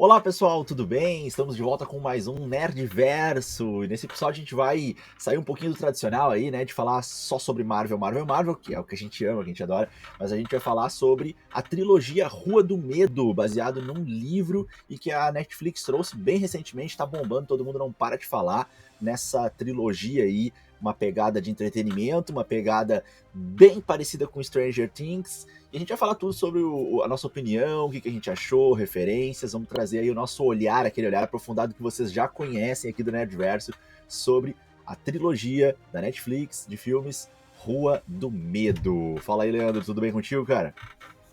Olá pessoal, tudo bem? Estamos de volta com mais um Nerdverso. E nesse episódio a gente vai sair um pouquinho do tradicional aí, né? De falar só sobre Marvel, que é o que a gente ama, que a gente adora. Mas a gente vai falar sobre a trilogia Rua do Medo, baseado num livro e que a Netflix trouxe bem recentemente, tá bombando, todo mundo não para de falar nessa trilogia aí. Uma pegada de entretenimento, uma pegada bem parecida com Stranger Things. E a gente vai falar tudo sobre a nossa opinião, o que a gente achou, referências, vamos trazer aí o nosso olhar, aquele olhar aprofundado que vocês já conhecem aqui do Nerdverso, sobre a trilogia da Netflix de filmes Rua do Medo. Fala aí, Leandro, tudo bem contigo, cara?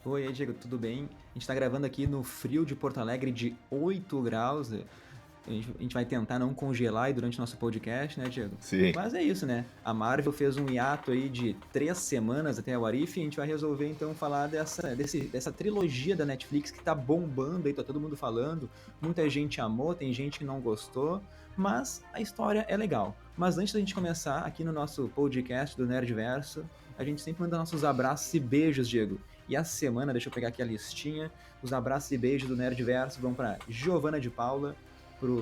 Oi, aí, Diego, tudo bem? A gente tá gravando aqui no frio de Porto Alegre de 8 graus. A gente vai tentar não congelar aí durante o nosso podcast, né, Diego? Sim. Mas é isso, né? A Marvel fez um hiato aí de 3 semanas até o What If, e a gente vai resolver então falar dessa trilogia da Netflix que tá bombando aí, tá todo mundo falando. Muita gente amou, tem gente que não gostou, mas a história é legal. Mas antes da gente começar aqui no nosso podcast do Nerdverso, a gente sempre manda nossos abraços e beijos, Diego. E a semana, deixa eu pegar aqui a listinha, os abraços e beijos do Nerdverso vão para Giovana de Paula,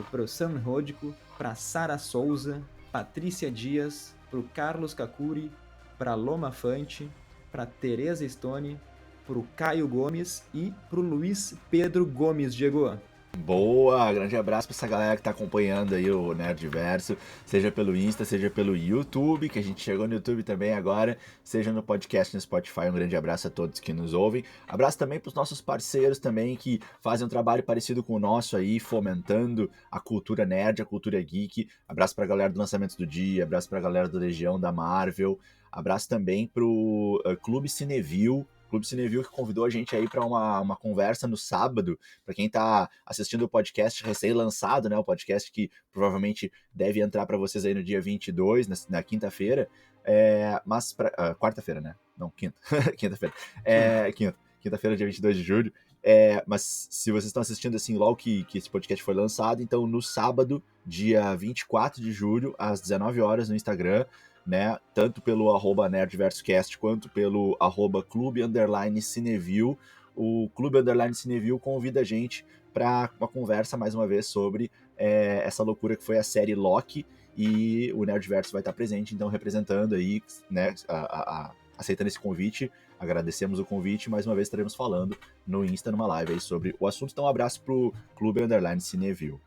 pro Sam Rodrigo, pra Sara Souza, Patrícia Dias, pro Carlos Cacuri, pra Loma Fante, pra Tereza Stone, pro Caio Gomes e pro Luiz Pedro Gomes, Diego. Boa, grande abraço para essa galera que tá acompanhando aí o Nerdverso, seja pelo Insta, seja pelo YouTube, que a gente chegou no YouTube também agora, seja no podcast no Spotify. Um grande abraço a todos que nos ouvem. Abraço também para os nossos parceiros também que fazem um trabalho parecido com o nosso aí, fomentando a cultura nerd, a cultura geek. Abraço para a galera do Lançamentos do Dia, abraço para a galera do Legião da Marvel, abraço também pro Clube Cineville. Clube Cineville que convidou a gente aí para uma conversa no sábado, para quem está assistindo o podcast recém-lançado, né, o podcast que provavelmente deve entrar para vocês aí no dia 22, na quinta-feira, mas quarta-feira, né? Não, quinta, quinta-feira. Quinta-feira, dia 22 de julho. Mas se vocês estão assistindo assim logo que esse podcast foi lançado, então no sábado, dia 24 de julho, às 19 horas no Instagram, né, tanto pelo @nerdversocast quanto pelo @clube_cineville, o Clube Underline Cineville convida a gente para uma conversa mais uma vez sobre essa loucura que foi a série Loki, e o Nerdverso vai estar presente, então representando aí, né, aceitando esse convite. Agradecemos o convite, mais uma vez estaremos falando no Insta, numa live aí sobre o assunto. Então um abraço pro Clube Underline Cineville.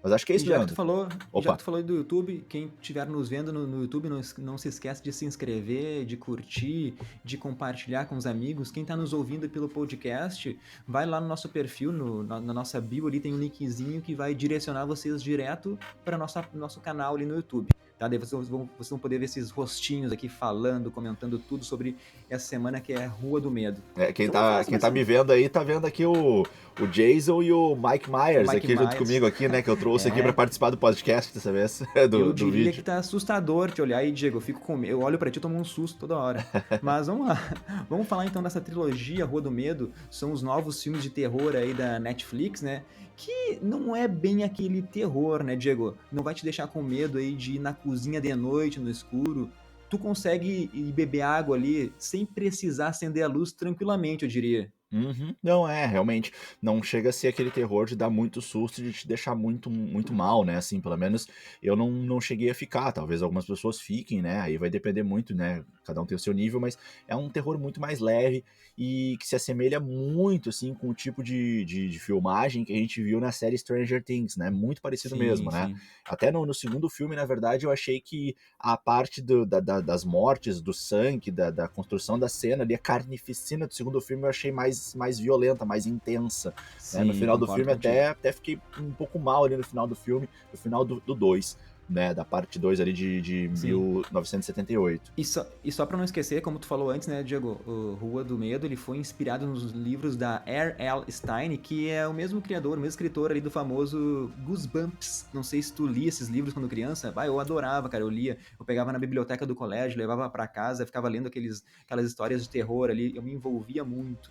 Mas acho que é E isso, já que tu Leandro. falou, e já Opa. que tu falou do YouTube, quem estiver nos vendo no YouTube, não se esquece de se inscrever, de curtir, de compartilhar com os amigos. Quem está nos ouvindo pelo podcast, vai lá no nosso perfil, na nossa bio ali tem um linkzinho que vai direcionar vocês direto para nosso canal ali no YouTube. Tá? Daí vocês vão poder ver esses rostinhos aqui falando, comentando tudo sobre essa semana que é Rua do Medo. Quem Então vamos tá, falar quem sobre tá me vendo aí, tá vendo aqui o Jason e o Mike o Myers Mike aqui junto Myers. comigo aqui, né? Que eu trouxe aqui pra É, participar do podcast dessa vez, eu do diria vídeo. que tá assustador te olhar aí, Diego. Eu olho pra ti e tomo um susto toda hora. Mas vamos lá. Vamos falar então dessa trilogia Rua do Medo. São os novos filmes de terror aí da Netflix, né? Que não é bem aquele terror, né, Diego? Não vai te deixar com medo aí de ir na cozinha de noite, no escuro. Tu consegue ir beber água ali sem precisar acender a luz tranquilamente, eu diria. Uhum. Não, realmente, não chega a ser aquele terror de dar muito susto, de te deixar muito, muito mal, né, assim, pelo menos eu não cheguei a ficar, talvez algumas pessoas fiquem, né, aí vai depender muito, né, cada um tem o seu nível, mas é um terror muito mais leve e que se assemelha muito, assim, com o tipo de filmagem que a gente viu na série Stranger Things, né, muito parecido Sim, mesmo, né, sim. até no segundo filme, na verdade, eu achei que a parte das mortes, do sangue, da construção da cena ali, a carnificina do segundo filme eu achei mais violenta, mais intensa, né? No Sim, final do concordo filme contigo. até fiquei um pouco mal ali no final do filme, no final do 2, né? Da parte 2 ali de Sim. 1978. E só para não esquecer, como tu falou antes, né, Diego, o Rua do Medo, ele foi inspirado nos livros da R.L. Stein, que é o mesmo criador, o mesmo escritor ali do famoso Goosebumps. Não sei se tu lia esses livros quando criança. Bah, eu adorava, cara, eu lia. Eu pegava na biblioteca do colégio, levava para casa, ficava lendo aquelas histórias de terror ali, eu me envolvia muito.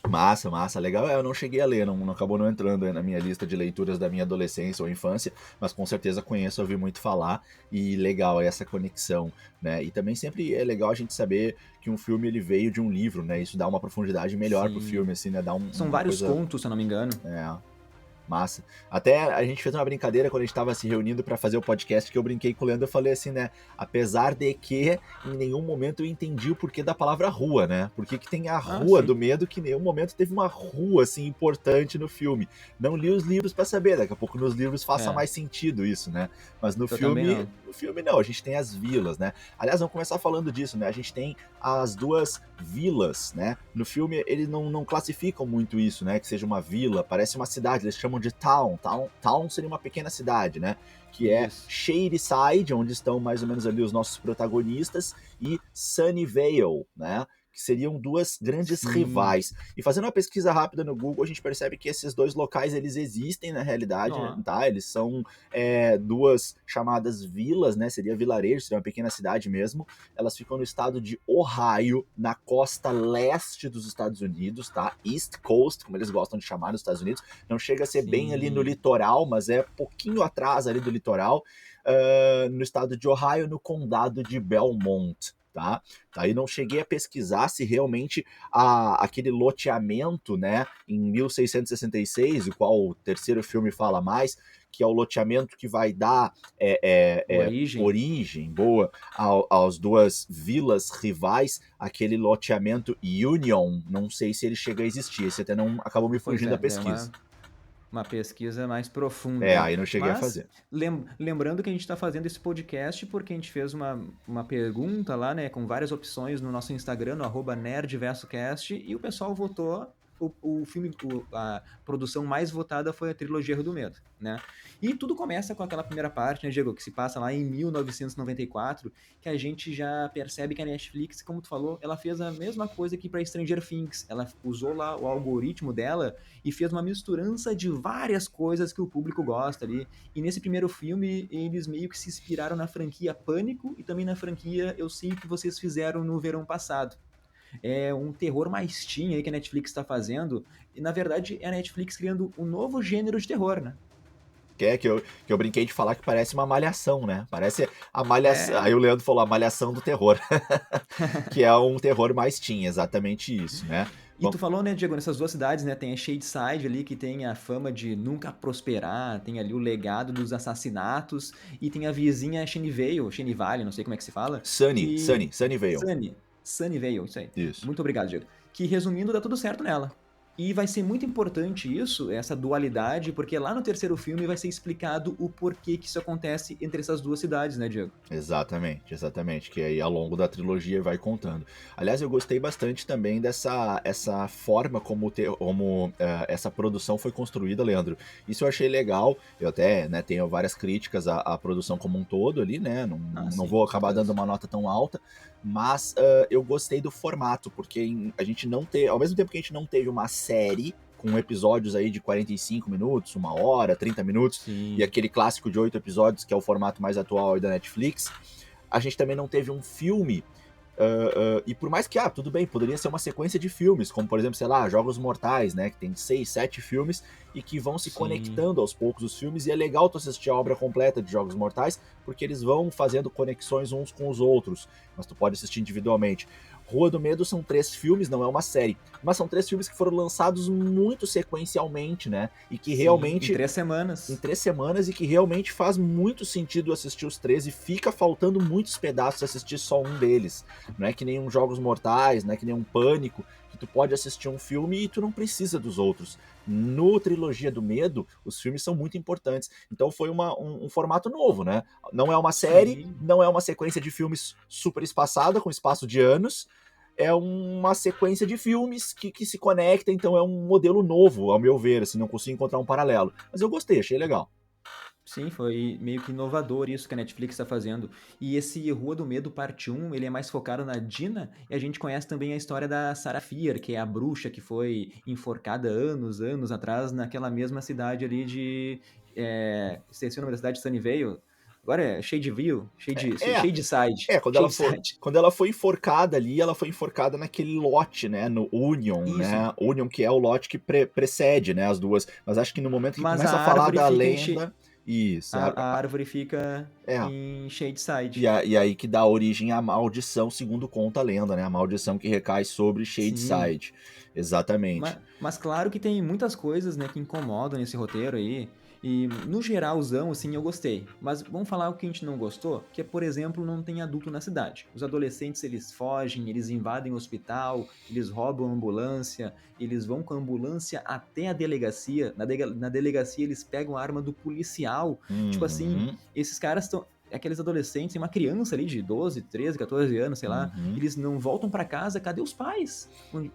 Massa, massa, legal. Eu não cheguei a ler, não acabou não entrando na minha lista de leituras da minha adolescência ou infância, mas com certeza conheço, ouvi muito falar, e legal essa conexão, né? E também sempre é legal a gente saber que um filme ele veio de um livro, né? Isso dá uma profundidade melhor pro Sim. filme, assim, né? Dá São uma vários coisa. contos, se eu não me engano. É. Massa. Até a gente fez uma brincadeira quando a gente tava se reunindo pra fazer o podcast, que eu brinquei com o Leandro, eu falei assim, né? Apesar de que em nenhum momento eu entendi o porquê da palavra rua, né? Por que que tem a Ah, Rua do sim. Medo, que em nenhum momento teve uma rua, assim, importante no filme. Não li os livros pra saber, daqui a pouco nos livros faça É, mais sentido isso, né? Mas eu também não. no filme não, a gente tem as vilas, né? Aliás, vamos começar falando disso, né? A gente tem as duas vilas, né? No filme eles não classificam muito isso, né? Que seja uma vila, parece uma cidade, eles chamam de town. Town seria uma pequena cidade, né? Que é Isso. Shadyside, onde estão mais ou menos ali os nossos protagonistas, e Sunnyvale, né? Que seriam duas grandes Sim. rivais. E fazendo uma pesquisa rápida no Google, a gente percebe que esses dois locais eles existem na realidade, Ó, tá? Eles são duas chamadas vilas, né? Seria vilarejo, seria uma pequena cidade mesmo. Elas ficam no estado de Ohio, na costa leste dos Estados Unidos, tá? East Coast, como eles gostam de chamar nos Estados Unidos. Não chega a ser bem ali no sim. litoral, mas é pouquinho atrás ali do litoral, no estado de Ohio, no condado de Belmont. Tá? Aí não cheguei a pesquisar se realmente aquele loteamento, né, em 1666, o qual o terceiro filme fala mais, que é o loteamento que vai dar Origem. origem boa aos duas vilas rivais, aquele loteamento Union, não sei se ele chega a existir, esse até não acabou me Pois fugindo da é, daí é pesquisa. uma pesquisa mais profunda aí. Aí não cheguei a Mas fazer. lembrando que a gente está fazendo esse podcast porque a gente fez uma pergunta lá, né, com várias opções no nosso Instagram, no @nerdversocast, e o pessoal votou. O filme, a produção mais votada foi a trilogia do Medo, né? E tudo começa com aquela primeira parte, né, Diego, que se passa lá em 1994, que a gente já percebe que a Netflix, como tu falou, ela fez a mesma coisa que para Stranger Things. Ela usou lá o algoritmo dela e fez uma misturança de várias coisas que o público gosta ali. E nesse primeiro filme, eles meio que se inspiraram na franquia Pânico e também na franquia Eu Sei O Que Vocês Fizeram no Verão Passado. É um terror mais teen aí que a Netflix está fazendo, e na verdade é a Netflix criando um novo gênero de terror, né? Que eu brinquei de falar que parece uma malhação, né? Parece a malhação. É. Aí o Leandro falou a malhação do terror, que é um terror mais teen, exatamente isso, né? E tu falou, né, Diego, nessas duas cidades, né, tem a Shadyside ali, que tem a fama de nunca prosperar, tem ali o legado dos assassinatos, e tem a vizinha Shane Valley, não sei como é que se fala, que... Sunnyvale. Sunnyvale, isso aí. Isso. Muito obrigado, Diego. Que, resumindo, dá tudo certo nela. E vai ser muito importante isso, essa dualidade, porque lá no terceiro filme vai ser explicado o porquê que isso acontece entre essas duas cidades, né, Diego? Exatamente, exatamente. Que aí ao longo da trilogia vai contando. Aliás, eu gostei bastante também dessa essa forma como essa produção foi construída, Leandro. Isso eu achei legal. Eu até, né, tenho várias críticas à produção como um todo ali, né? Ah, Não sim, vou com acabar dando certeza. uma nota tão alta, mas eu gostei do formato, porque a gente não teve, ao mesmo tempo que a gente não teve uma série com episódios aí de 45 minutos, uma hora, 30 minutos, e Sim, aquele clássico de 8 episódios, que é o formato mais atual aí da Netflix, a gente também não teve um filme. E por mais que, tudo bem, poderia ser uma sequência de filmes, como por exemplo, sei lá, Jogos Mortais, né? Que tem 6, 7 filmes e que vão se sim. conectando aos poucos os filmes. E é legal tu assistir a obra completa de Jogos Mortais, porque eles vão fazendo conexões uns com os outros. Mas tu pode assistir individualmente. Rua do Medo são 3 filmes, não é uma série. Mas são 3 filmes que foram lançados muito sequencialmente, né? E que Sim, em realmente 3 semanas. em 3 semanas e que realmente faz muito sentido assistir os três e fica faltando muitos pedaços assistir só um deles. Não é que nem um Jogos Mortais, não é que nem um Pânico, que tu pode assistir um filme e tu não precisa dos outros. No Trilogia do Medo, os filmes são muito importantes. Então foi um formato novo, né? Não é uma série, Sim. não é uma sequência de filmes super espaçada, com espaço de anos, é uma sequência de filmes que se conecta, então é um modelo novo, ao meu ver, assim, não consigo encontrar um paralelo. Mas eu gostei, achei legal. Sim, foi meio que inovador isso que a Netflix está fazendo. E esse Rua do Medo Parte 1, ele é mais focado na Dina, e a gente conhece também a história da Sarah Fier, que é a bruxa que foi enforcada anos atrás naquela mesma cidade ali de... esqueci o nome da cidade, Sunnyvale. Agora é Shadeville, É, Shadeside, quando Shadeside. quando ela foi enforcada ali, ela foi enforcada naquele lote, né, no Union, Isso, né, Union que é o lote que precede, né, as duas, mas acho que no momento que mas a começa a falar árvore da fica lenda, isso, a árvore fica É. em Shadeside. E aí que dá origem à maldição, segundo conta a lenda, né? A maldição que recai sobre Sim. Shadeside. Exatamente. Mas claro que tem muitas coisas, né, que incomodam nesse roteiro aí. E no geralzão, assim, eu gostei. Mas vamos falar o que a gente não gostou, que é, por exemplo, não tem adulto na cidade. Os adolescentes, eles fogem, eles invadem o hospital, eles roubam a ambulância, eles vão com a ambulância até a delegacia. Na delegacia, eles pegam a arma do policial. Tipo assim, Uhum, esses caras estão... Aqueles adolescentes, tem uma criança ali de 12, 13, 14 anos, sei lá, uhum. eles não voltam pra casa, cadê os pais?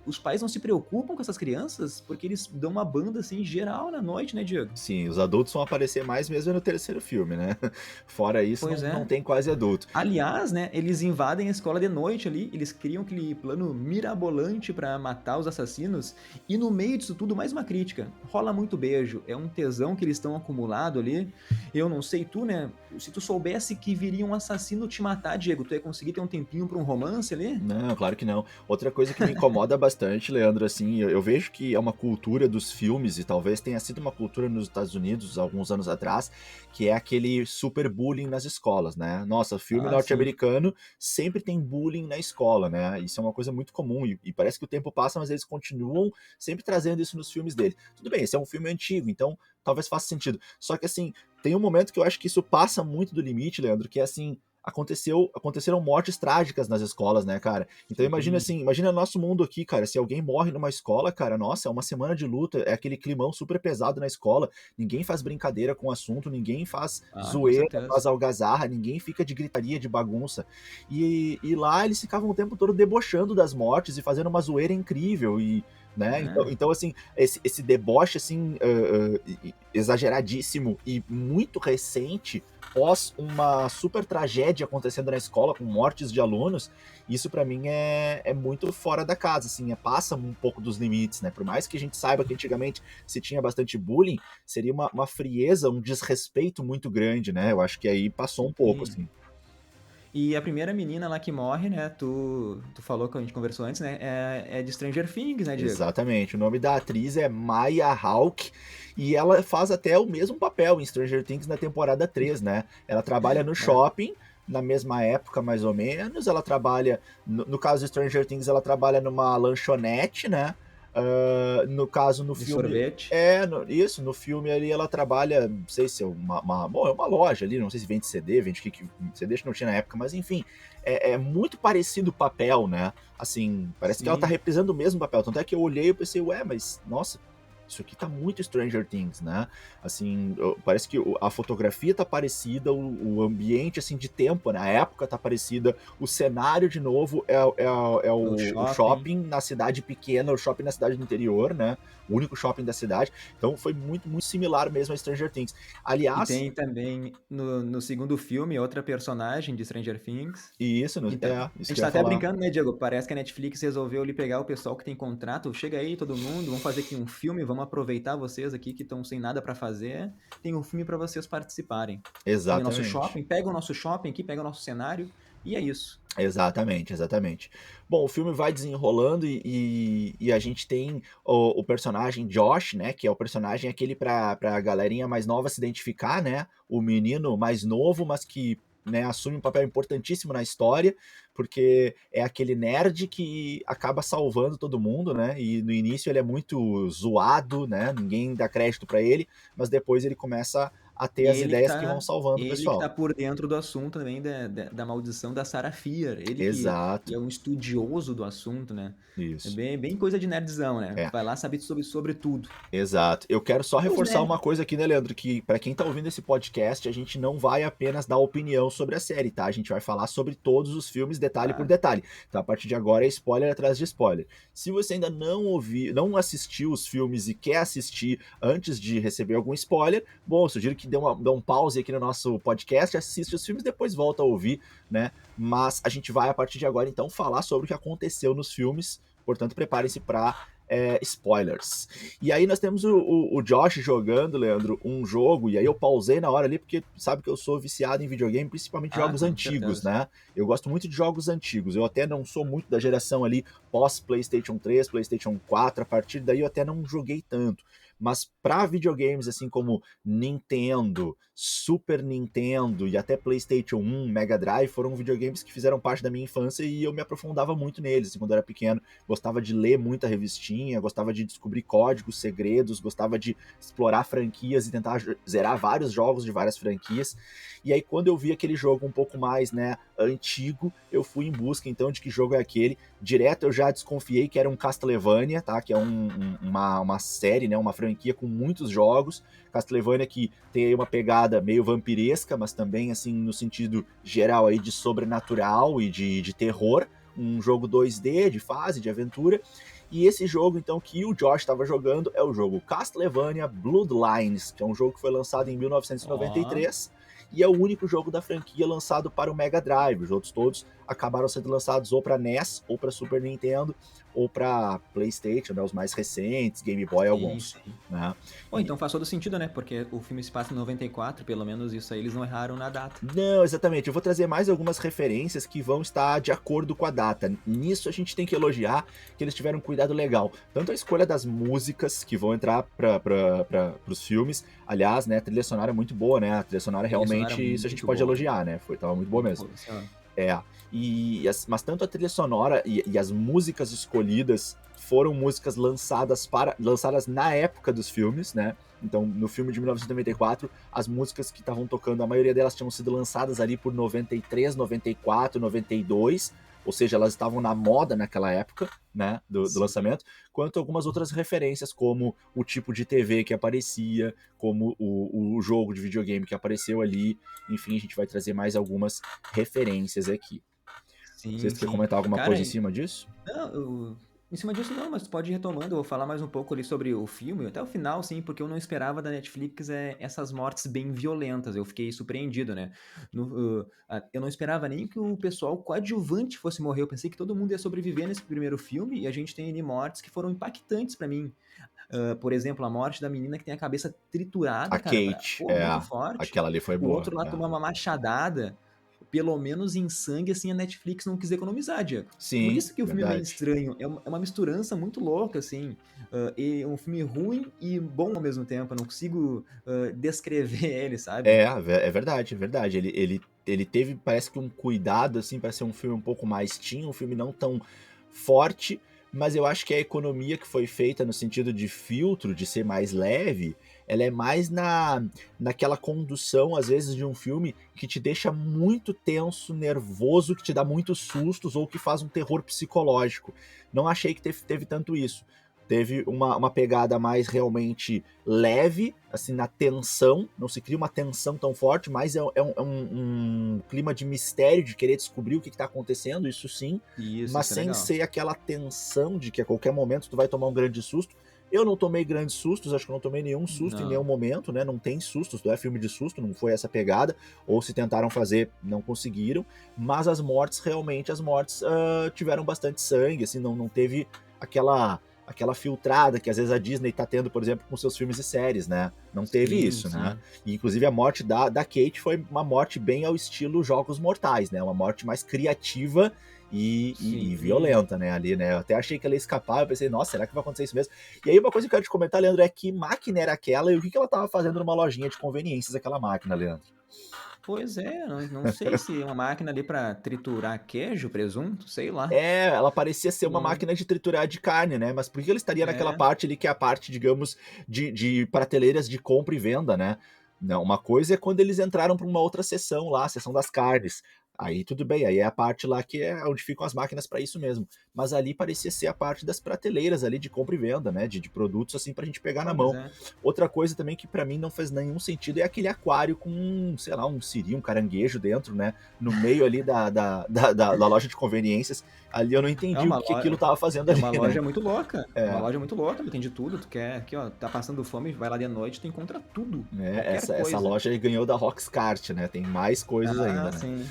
Os pais não se preocupam com essas crianças porque eles dão uma banda assim geral na noite, né, Diego? Sim, os adultos vão aparecer mais mesmo no terceiro filme, né? Fora isso, Pois não é. tem quase adulto. Aliás, né, eles invadem a escola de noite ali, eles criam aquele plano mirabolante pra matar os assassinos, e no meio disso tudo, mais uma crítica. Rola muito beijo, é um tesão que eles estão acumulado ali. Eu não sei tu, né, se tu soubesse que viria um assassino te matar, Diego, tu ia conseguir ter um tempinho pra um romance ali? Não, claro que não. Outra coisa que me incomoda bastante, Leandro, assim, eu vejo que é uma cultura dos filmes, e talvez tenha sido uma cultura nos Estados Unidos alguns anos atrás, que é aquele super bullying nas escolas, né? Nossa, filme Ah, sim. norte-americano sempre tem bullying na escola, né? Isso é uma coisa muito comum, e parece que o tempo passa, mas eles continuam sempre trazendo isso nos filmes dele. Tudo bem, esse é um filme antigo, então talvez faça sentido. Só que, assim, tem um momento que eu acho que isso passa muito do limite, Leandro, que é assim, aconteceram mortes trágicas nas escolas, né, cara? Então imagina Sim. assim, imagina nosso mundo aqui, cara, se alguém morre numa escola, cara, nossa, é uma semana de luta, é aquele climão super pesado na escola, ninguém faz brincadeira com o assunto, ninguém faz Ah, com zoeira, certeza. faz algazarra, ninguém fica de gritaria, de bagunça. E lá eles ficavam o tempo todo debochando das mortes e fazendo uma zoeira incrível e né? É. Então, assim, esse deboche, assim, exageradíssimo e muito recente, pós uma super tragédia acontecendo na escola, com mortes de alunos, isso pra mim é muito fora da casa, assim, passa um pouco dos limites, né? Por mais que a gente saiba que antigamente se tinha bastante bullying, seria uma frieza, um desrespeito muito grande, né? Eu acho que aí passou um pouco, Sim. assim. E a primeira menina lá que morre, né? Tu falou que a gente conversou antes, né? É de Stranger Things, né, Diego? Exatamente. O nome da atriz é Maya Hawke e ela faz até o mesmo papel em Stranger Things na temporada 3, né? Ela trabalha no É, shopping, na mesma época, mais ou menos. Ela trabalha, no caso de Stranger Things, ela trabalha numa lanchonete, né? No caso, no de filme. sorvete. Isso, no filme ali ela trabalha, não sei se é bom, é uma loja ali, não sei se vende CD, vende CD que não tinha na época, mas enfim, é muito parecido o papel, né? Assim, parece que ela tá Sim. reprisando o mesmo papel. Tanto é que eu olhei e pensei, ué, mas nossa, isso aqui tá muito Stranger Things, né? Assim, parece que a fotografia tá parecida, o ambiente, assim, de tempo, né? A época tá parecida, o cenário, de novo, é O o shopping. shopping na cidade pequena, o shopping na cidade do interior, né? O único shopping da cidade. Então foi muito, muito similar mesmo a Stranger Things. E Aliás, tem também no segundo filme outra personagem de Stranger Things. e isso, Então, a isso gente que eu tá ia até falar. brincando, né, Diego? Parece que a Netflix resolveu ali pegar o pessoal que tem contrato. Chega aí, todo mundo, vamos fazer aqui um filme, vamos aproveitar vocês aqui que estão sem nada pra fazer. Tem um filme pra vocês participarem. Tem o nosso Exatamente. shopping, pega o nosso shopping aqui, pega o nosso cenário, e é isso. Exatamente, exatamente. Bom, o filme vai desenrolando e a gente tem o personagem Josh, né? Que é o personagem aquele pra galerinha mais nova se identificar, né? O menino mais novo, mas que né, assume um papel importantíssimo na história, porque é aquele nerd que acaba salvando todo mundo, né? E no início ele é muito zoado, né? Ninguém dá crédito pra ele, mas depois ele começa a ter as ideias que vão salvando o Ele que pessoal. tá por dentro do assunto também da maldição da Sarah Fier. Ele que Exato, é um estudioso do assunto, né? É isso. bem coisa de nerdzão, né? É. Vai lá saber sobre tudo. Exato. Eu quero só Pois reforçar né? uma coisa aqui, né, Leandro? Que para quem tá ouvindo esse podcast, a gente não vai apenas dar opinião sobre a série, tá? A gente vai falar sobre todos os filmes, detalhe por Ah, detalhe. Então, a partir de agora é spoiler atrás de spoiler. Se você ainda não assistiu os filmes e quer assistir antes de receber algum spoiler, bom, eu sugiro que dê um pause aqui no nosso podcast, assiste os filmes, depois volta a ouvir, né? Mas a gente vai, a partir de agora, então, falar sobre o que aconteceu nos filmes. Portanto, preparem-se para spoilers. E aí nós temos o Josh jogando, Leandro, um jogo, e aí eu pausei na hora ali, porque sabe que eu sou viciado em videogame, principalmente jogos com antigos, certeza. né? Eu gosto muito de jogos antigos, eu até não sou muito da geração ali pós PlayStation 3, PlayStation 4, a partir daí eu até não joguei tanto. mas para videogames assim como Nintendo, Super Nintendo e até PlayStation 1, Mega Drive, foram videogames que fizeram parte da minha infância e eu me aprofundava muito neles, assim, quando eu era pequeno. Gostava de ler muita revistinha, gostava de descobrir códigos, segredos, gostava de explorar franquias e tentar zerar vários jogos de várias franquias. E aí, quando eu vi aquele jogo um pouco mais, né, antigo, eu fui em busca, então, de que jogo é aquele. Direto eu já desconfiei que era um Castlevania, tá? Que é uma série, né, uma franquia com muitos jogos. Castlevania que tem aí uma pegada meio vampiresca, mas também, assim, no sentido geral aí de sobrenatural e de terror. Um jogo 2D, de fase, de aventura. E esse jogo, então, que o Josh estava jogando é o jogo Castlevania Bloodlines, que é um jogo que foi lançado em Ó, 1993 e é o único jogo da franquia lançado para o Mega Drive. Os outros todos acabaram sendo lançados ou para NES, ou para Super Nintendo, ou para PlayStation, né, os mais recentes, Game Boy sim, alguns. sim. Né? Bom, então faz todo sentido, né? Porque o filme se passa em 94, pelo menos isso aí eles não erraram na data. Não, exatamente. Eu vou trazer mais algumas referências que vão estar de acordo com a data. Nisso a gente tem que elogiar que eles tiveram um cuidado legal. Tanto a escolha das músicas que vão entrar para os filmes. Aliás, né, a trilha sonora é muito boa, né? A trilha sonora A trilha sonora é realmente, isso a gente muito pode boa. elogiar, né? Tava muito boa Muito mesmo. boa, assim, ó. É, mas tanto a trilha sonora e as músicas escolhidas foram músicas lançadas na época dos filmes, né? Então, no filme de 1994, as músicas que estavam tocando, a maioria delas tinham sido lançadas ali por 93, 94, 92, ou seja, elas estavam na moda naquela época, né, do Sim. lançamento, quanto algumas outras referências, como o tipo de TV que aparecia, como o jogo de videogame que apareceu ali, enfim, a gente vai trazer mais algumas referências aqui. Não sei Sim, se tu quer sim. comentar alguma Cara, coisa em cima disso. não, em cima disso não, mas tu pode ir retomando, eu vou falar mais um pouco ali sobre o filme, até o final, sim, porque eu não esperava da Netflix essas mortes bem violentas, eu fiquei surpreendido, né? Eu não esperava nem que o pessoal coadjuvante fosse morrer, eu pensei que todo mundo ia sobreviver nesse primeiro filme, e a gente tem ali mortes que foram impactantes pra mim. Por exemplo, a morte da menina que tem a cabeça A triturada, cara, Kate, pô, muito forte. aquela ali foi O boa. outro lá tomar uma machadada, pelo menos em sangue, assim, a Netflix não quis economizar, Diego. Por Sim, isso que o filme é meio verdade. estranho, é uma misturança muito louca, assim, e um filme ruim e bom ao mesmo tempo, eu não consigo descrever ele, sabe? É verdade, é verdade. Ele teve, parece que um cuidado, assim, para ser um filme um pouco mais teen, um filme não tão forte, mas eu acho que a economia que foi feita no sentido de filtro, de ser mais leve, ela é mais naquela condução, às vezes, de um filme que te deixa muito tenso, nervoso, que te dá muitos sustos ou que faz um terror psicológico. Não achei que teve tanto isso. Teve uma pegada mais realmente leve, assim, na tensão. Não se cria uma tensão tão forte, mas é um clima de mistério, de querer descobrir o que está acontecendo, isso sim, mas Isso é sem legal. ser aquela tensão de que a qualquer momento tu vai tomar um grande susto. Eu não tomei grandes sustos, acho que eu não tomei nenhum susto em nenhum Não, momento, né? Não tem sustos, não é filme de susto, não foi essa pegada. Ou se tentaram fazer, não conseguiram. Mas as mortes, realmente, tiveram bastante sangue, assim, não teve aquela filtrada que às vezes a Disney tá tendo, por exemplo, com seus filmes e séries, né? Não teve sim, isso, né? sim, E, inclusive a morte da Kate foi uma morte bem ao estilo Jogos Mortais, né? Uma morte mais criativa e sim. violenta, né? Ali, né? Eu até achei que ela ia escapar, eu pensei, nossa, será que vai acontecer isso mesmo? E aí uma coisa que eu quero te comentar, Leandro, é que máquina era aquela e o que ela tava fazendo numa lojinha de conveniências, aquela máquina, Leandro? Pois é, não sei se é uma máquina ali pra triturar queijo, presunto, sei lá. Ela parecia ser uma Não, máquina de triturar de carne, né? Mas por que ela estaria naquela é, parte ali que é a parte, digamos, de prateleiras de compra e venda, né? Não, uma coisa é quando eles entraram para uma outra seção lá, a seção das carnes. Aí tudo bem, aí é a parte lá que é onde ficam as máquinas para isso mesmo. Mas ali parecia ser a parte das prateleiras ali de compra e venda, né? De produtos assim pra gente pegar na pois mão. é. Outra coisa também que para mim não fez nenhum sentido é aquele aquário com, sei lá, um siri, um caranguejo dentro, né? No meio ali da loja de conveniências. Ali eu não É entendi o uma que aquilo loja, tava fazendo é ali, uma né? loja muito louca. É uma É, loja muito louca, tem de tudo. Tu quer, aqui, ó, tá passando fome, vai lá de noite, tu encontra tudo, né? qualquer Essa coisa. loja ganhou da Roxcart, né? Tem mais coisas Ah, ainda, né? sim.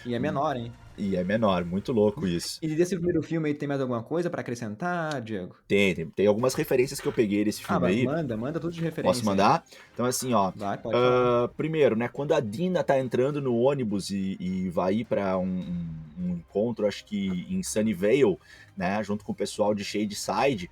E é menor, hein? E é menor, muito louco isso. E desse primeiro filme aí, tem mais alguma coisa pra acrescentar, Diego? Tem algumas referências que eu peguei desse Ah, filme aí. manda tudo de Posso referência aí. mandar? Então, assim, ó. Vai, pode falar. Primeiro, né? Quando a Dina tá entrando no ônibus e vai ir pra um encontro, acho que em Sunnyvale, né? Junto com o pessoal de Shadyside.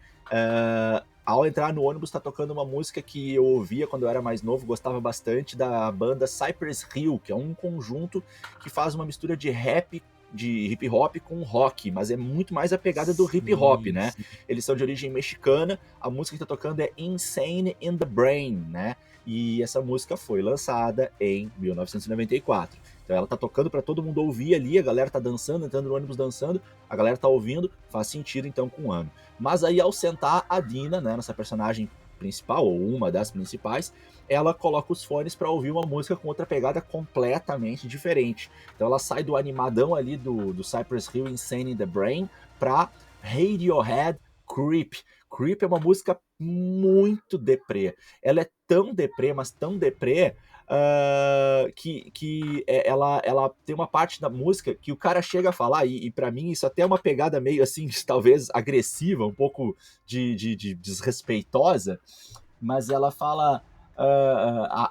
ao entrar no ônibus tá tocando uma música que eu ouvia quando eu era mais novo, gostava bastante, da banda Cypress Hill, que é um conjunto que faz uma mistura de rap, de hip hop com rock, mas é muito mais a pegada do hip hop, Sim, né? sim. Eles são de origem mexicana, a música que tá tocando é Insane in the Brain, né? E essa música foi lançada em 1994. Então ela tá tocando para todo mundo ouvir ali, a galera tá dançando, entrando no ônibus dançando, a galera tá ouvindo, faz sentido então com o ano. Mas aí ao sentar a Dina, né, nossa personagem principal, ou uma das principais, ela coloca os fones para ouvir uma música com outra pegada completamente diferente. Então ela sai do animadão ali do Cypress Hill Insane in the Brain pra Radiohead Creep. Creep é uma música muito deprê. Ela é tão deprê, mas tão deprê, ela tem uma parte da música que o cara chega a falar, e para mim isso até é uma pegada meio assim, talvez agressiva, um pouco de desrespeitosa, mas ela fala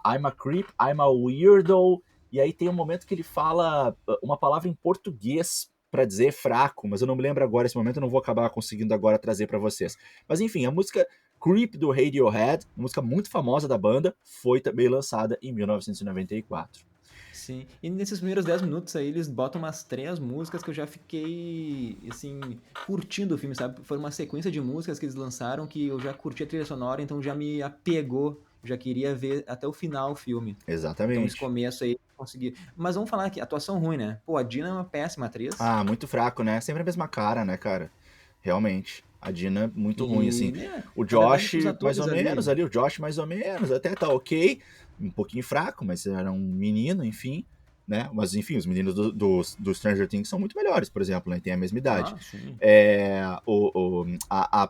I'm a creep, I'm a weirdo, e aí tem um momento que ele fala uma palavra em português para dizer fraco, mas eu não me lembro agora esse momento, eu não vou acabar conseguindo agora trazer para vocês. Mas enfim, a música Creep do Radiohead, uma música muito famosa da banda, foi também lançada em 1994. Sim, e nesses primeiros 10 minutos aí eles botam umas 3 músicas que eu já fiquei, assim, curtindo o filme, sabe? Foi uma sequência de músicas que eles lançaram que eu já curti a trilha sonora, então já me apegou, já queria ver até o final o filme. Então esse Exatamente. começo aí eu consegui. Mas vamos falar aqui, atuação ruim, né? Pô, a Dina é uma péssima atriz Ah, muito fraco, né? Sempre a mesma cara, né, cara? Realmente. A Dina, muito ruim, assim. e, né, O na verdade Josh, os mais ou atores menos, ali, ali. O Josh, mais ou menos. Até tá ok. Um pouquinho fraco, mas era um menino, enfim. Né? Mas, enfim, os meninos do Stranger Things são muito melhores, por exemplo, né? Tem a mesma idade. ah, sim.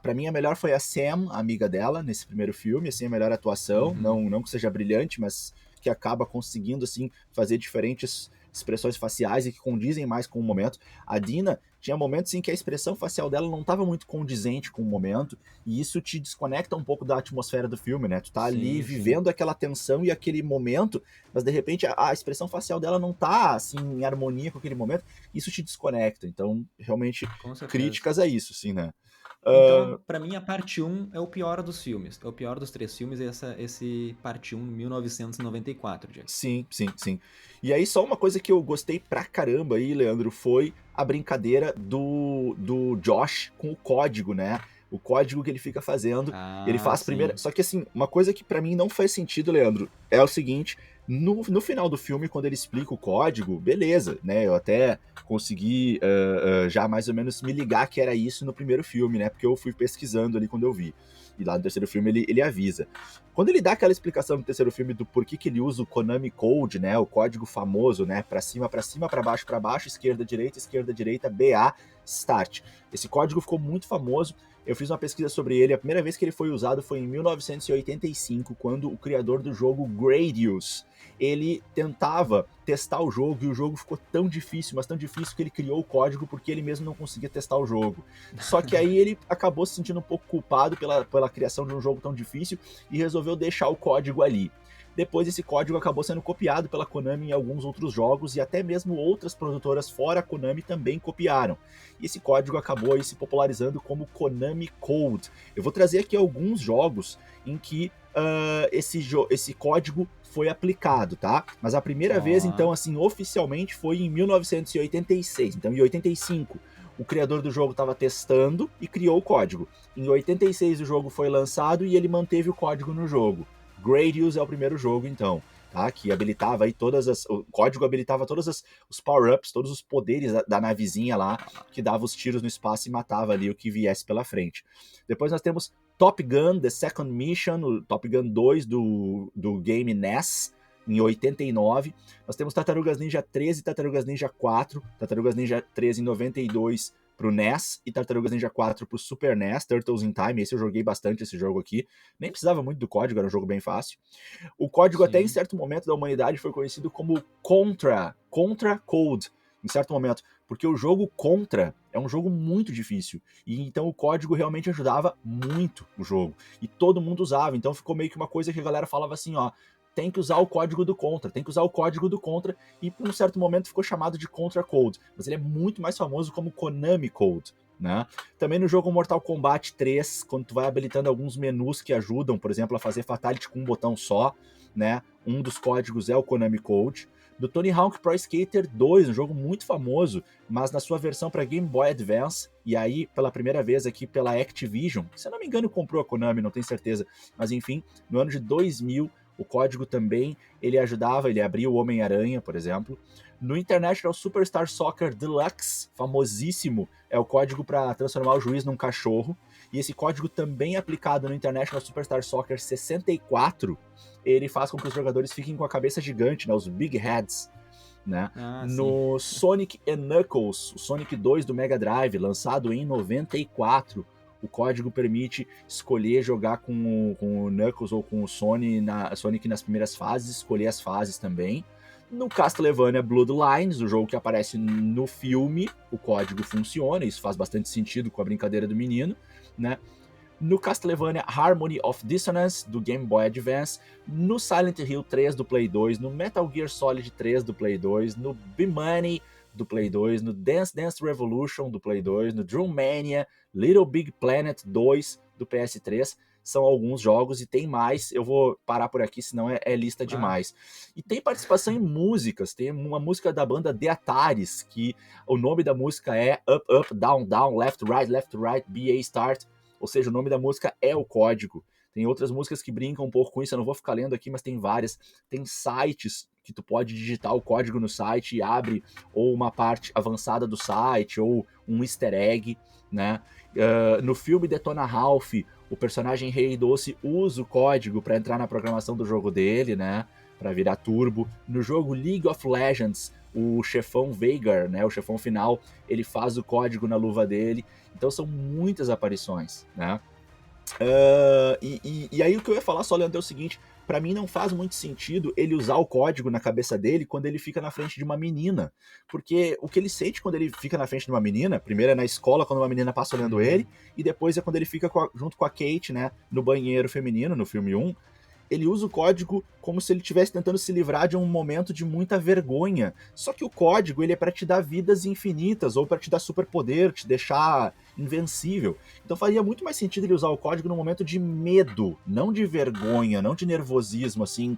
Pra mim, a melhor foi a Sam, a amiga dela, nesse primeiro filme. Assim, a melhor atuação. Uhum. Não que seja brilhante, mas que acaba conseguindo, assim, fazer diferentes expressões faciais e que condizem mais com o momento. A Dina tinha momentos em que a expressão facial dela não estava muito condizente com o momento, e isso te desconecta um pouco da atmosfera do filme, né? Tu tá ali Sim, sim, vivendo aquela tensão e aquele momento, mas de repente a expressão facial dela não tá assim em harmonia com aquele momento, isso te desconecta. Então, realmente com certeza. críticas a isso, sim, né? Então, pra mim, a parte um é o pior dos filmes. É o pior dos 3 filmes, esse parte 1, 1994, Diego. Sim, sim, sim. E aí, só uma coisa que eu gostei pra caramba aí, Leandro, foi a brincadeira do Josh com o código, né? O código que ele fica fazendo. Ele Ah, faz primeiro. sim. Só que, assim, uma coisa que pra mim não faz sentido, Leandro, é o seguinte: no final do filme, quando ele explica o código, beleza, né? Eu até consegui já mais ou menos me ligar que era isso no primeiro filme, né? Porque eu fui pesquisando ali quando eu vi. E lá no terceiro filme ele avisa. Quando ele dá aquela explicação no terceiro filme do porquê que ele usa o Konami Code, né, o código famoso, né, para cima, para baixo, esquerda, direita, BA, start. Esse código ficou muito famoso. Eu fiz uma pesquisa sobre ele. A primeira vez que ele foi usado foi em 1985, quando o criador do jogo Gradius, ele tentava testar o jogo e o jogo ficou tão difícil, mas tão difícil que ele criou o código porque ele mesmo não conseguia testar o jogo. Só que aí ele acabou se sentindo um pouco culpado pela criação de um jogo tão difícil e resolveu deixar o código ali. Depois esse código acabou sendo copiado pela Konami em alguns outros jogos e até mesmo outras produtoras fora a Konami também copiaram. E esse código acabou aí se popularizando como Konami Code. Eu vou trazer aqui alguns jogos em que esse código foi aplicado, tá? Mas a primeira vez, Ó, então, assim, oficialmente foi em 1986. Então, em 85, o criador do jogo estava testando e criou o código. Em 86 o jogo foi lançado e ele manteve o código no jogo. Gradius é o primeiro jogo, então, tá? Que habilitava aí o código habilitava os power-ups, todos os poderes da navezinha lá, que dava os tiros no espaço e matava ali o que viesse pela frente. Depois nós temos Top Gun, The Second Mission, o Top Gun 2 do game NES, em 89. Nós temos Tartarugas Ninja 13 e Tartarugas Ninja 4. Tartarugas Ninja 13 em 92 pro NES e Tartarugas Ninja 4 pro Super NES, Turtles in Time. Esse eu joguei bastante, esse jogo aqui. Nem precisava muito do código, era um jogo bem fácil. O código até em sim. certo momento da humanidade foi conhecido como Contra Code, em certo momento, porque o jogo Contra é um jogo muito difícil, e então o código realmente ajudava muito o jogo, e todo mundo usava, então ficou meio que uma coisa que a galera falava assim, ó, tem que usar o código do Contra, tem que usar o código do Contra, e por um certo momento ficou chamado de Contra Code, mas ele é muito mais famoso como Konami Code, né? Também no jogo Mortal Kombat 3, quando tu vai habilitando alguns menus que ajudam, por exemplo, a fazer Fatality com um botão só, né? Um dos códigos é o Konami Code. Do Tony Hawk Pro Skater 2, um jogo muito famoso, mas na sua versão para Game Boy Advance, e aí pela primeira vez aqui pela Activision, se eu não me engano comprou a Konami, não tenho certeza, mas enfim, no ano de 2000, o código também, ele ajudava, ele abria o Homem-Aranha, por exemplo. No International Superstar Soccer Deluxe, famosíssimo, é o código para transformar o juiz num cachorro, e esse código também aplicado no International Superstar Soccer 64, ele faz com que os jogadores fiquem com a cabeça gigante, né, os Big Heads, né? Ah, sim. No Sonic Knuckles, o Sonic 2 do Mega Drive, lançado em 94, o código permite escolher jogar com o Knuckles ou com o Sonic nas primeiras fases, escolher as fases também. No Castlevania Bloodlines, o jogo que aparece no filme, o código funciona, isso faz bastante sentido com a brincadeira do menino, né? No Castlevania Harmony of Dissonance, do Game Boy Advance, no Silent Hill 3 do Play 2, no Metal Gear Solid 3 do Play 2, no B-Money do Play 2, no Dance Dance Revolution do Play 2, no Drum Mania, Little Big Planet 2 do PS3, são alguns jogos e tem mais, eu vou parar por aqui, senão é lista Ah, demais. E tem participação em músicas, tem uma música da banda The Ataris, que o nome da música é Up, Up, Down, Down, Left, Right, BA Start, ou seja, o nome da música é o código. Tem outras músicas que brincam um pouco com isso, eu não vou ficar lendo aqui, mas tem várias. Tem sites que tu pode digitar o código no site e abre ou uma parte avançada do site ou um easter egg, né? No filme Detona Ralph, o personagem Rei Doce usa o código para entrar na programação do jogo dele, né? Para virar turbo. No jogo League of Legends, o chefão Veigar, né? O chefão final, ele faz o código na luva dele. Então são muitas aparições, né? E aí o que eu ia falar só, Leandro, é o seguinte: pra mim não faz muito sentido ele usar o código na cabeça dele quando ele fica na frente de uma menina. Porque o que ele sente quando ele fica na frente de uma menina, primeiro é na escola, quando uma menina passa olhando ele, e depois é quando ele fica junto com a Kate, né, no banheiro feminino, no filme 1, ele usa o código como se ele estivesse tentando se livrar de um momento de muita vergonha. Só que o código, ele é para te dar vidas infinitas, ou para te dar superpoder, te deixar invencível. Então faria muito mais sentido ele usar o código no momento de medo, não de vergonha, não de nervosismo, assim,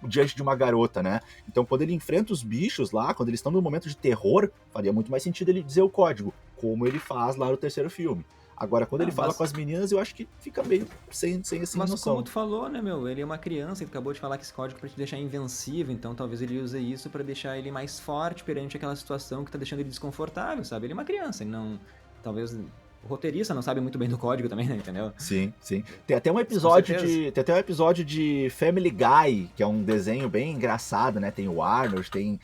diante de uma garota, né? Então quando ele enfrenta os bichos lá, quando eles estão no momento de terror, faria muito mais sentido ele dizer o código, como ele faz lá no terceiro filme. Agora, quando ele não, fala com as meninas, eu acho que fica meio sem assim, mas como noção. tu falou, né, meu? Ele é uma criança, ele acabou de falar que esse código é pra te deixar invencível, então talvez ele use isso pra deixar ele mais forte perante aquela situação que tá deixando ele desconfortável, sabe? Ele é uma criança, ele não. Talvez. O roteirista não sabe muito bem do código também, né? Entendeu? Sim, sim. Tem até um Com episódio certeza. de, tem até um episódio de Family Guy, que é um desenho bem engraçado, né? Tem o Arnold, tem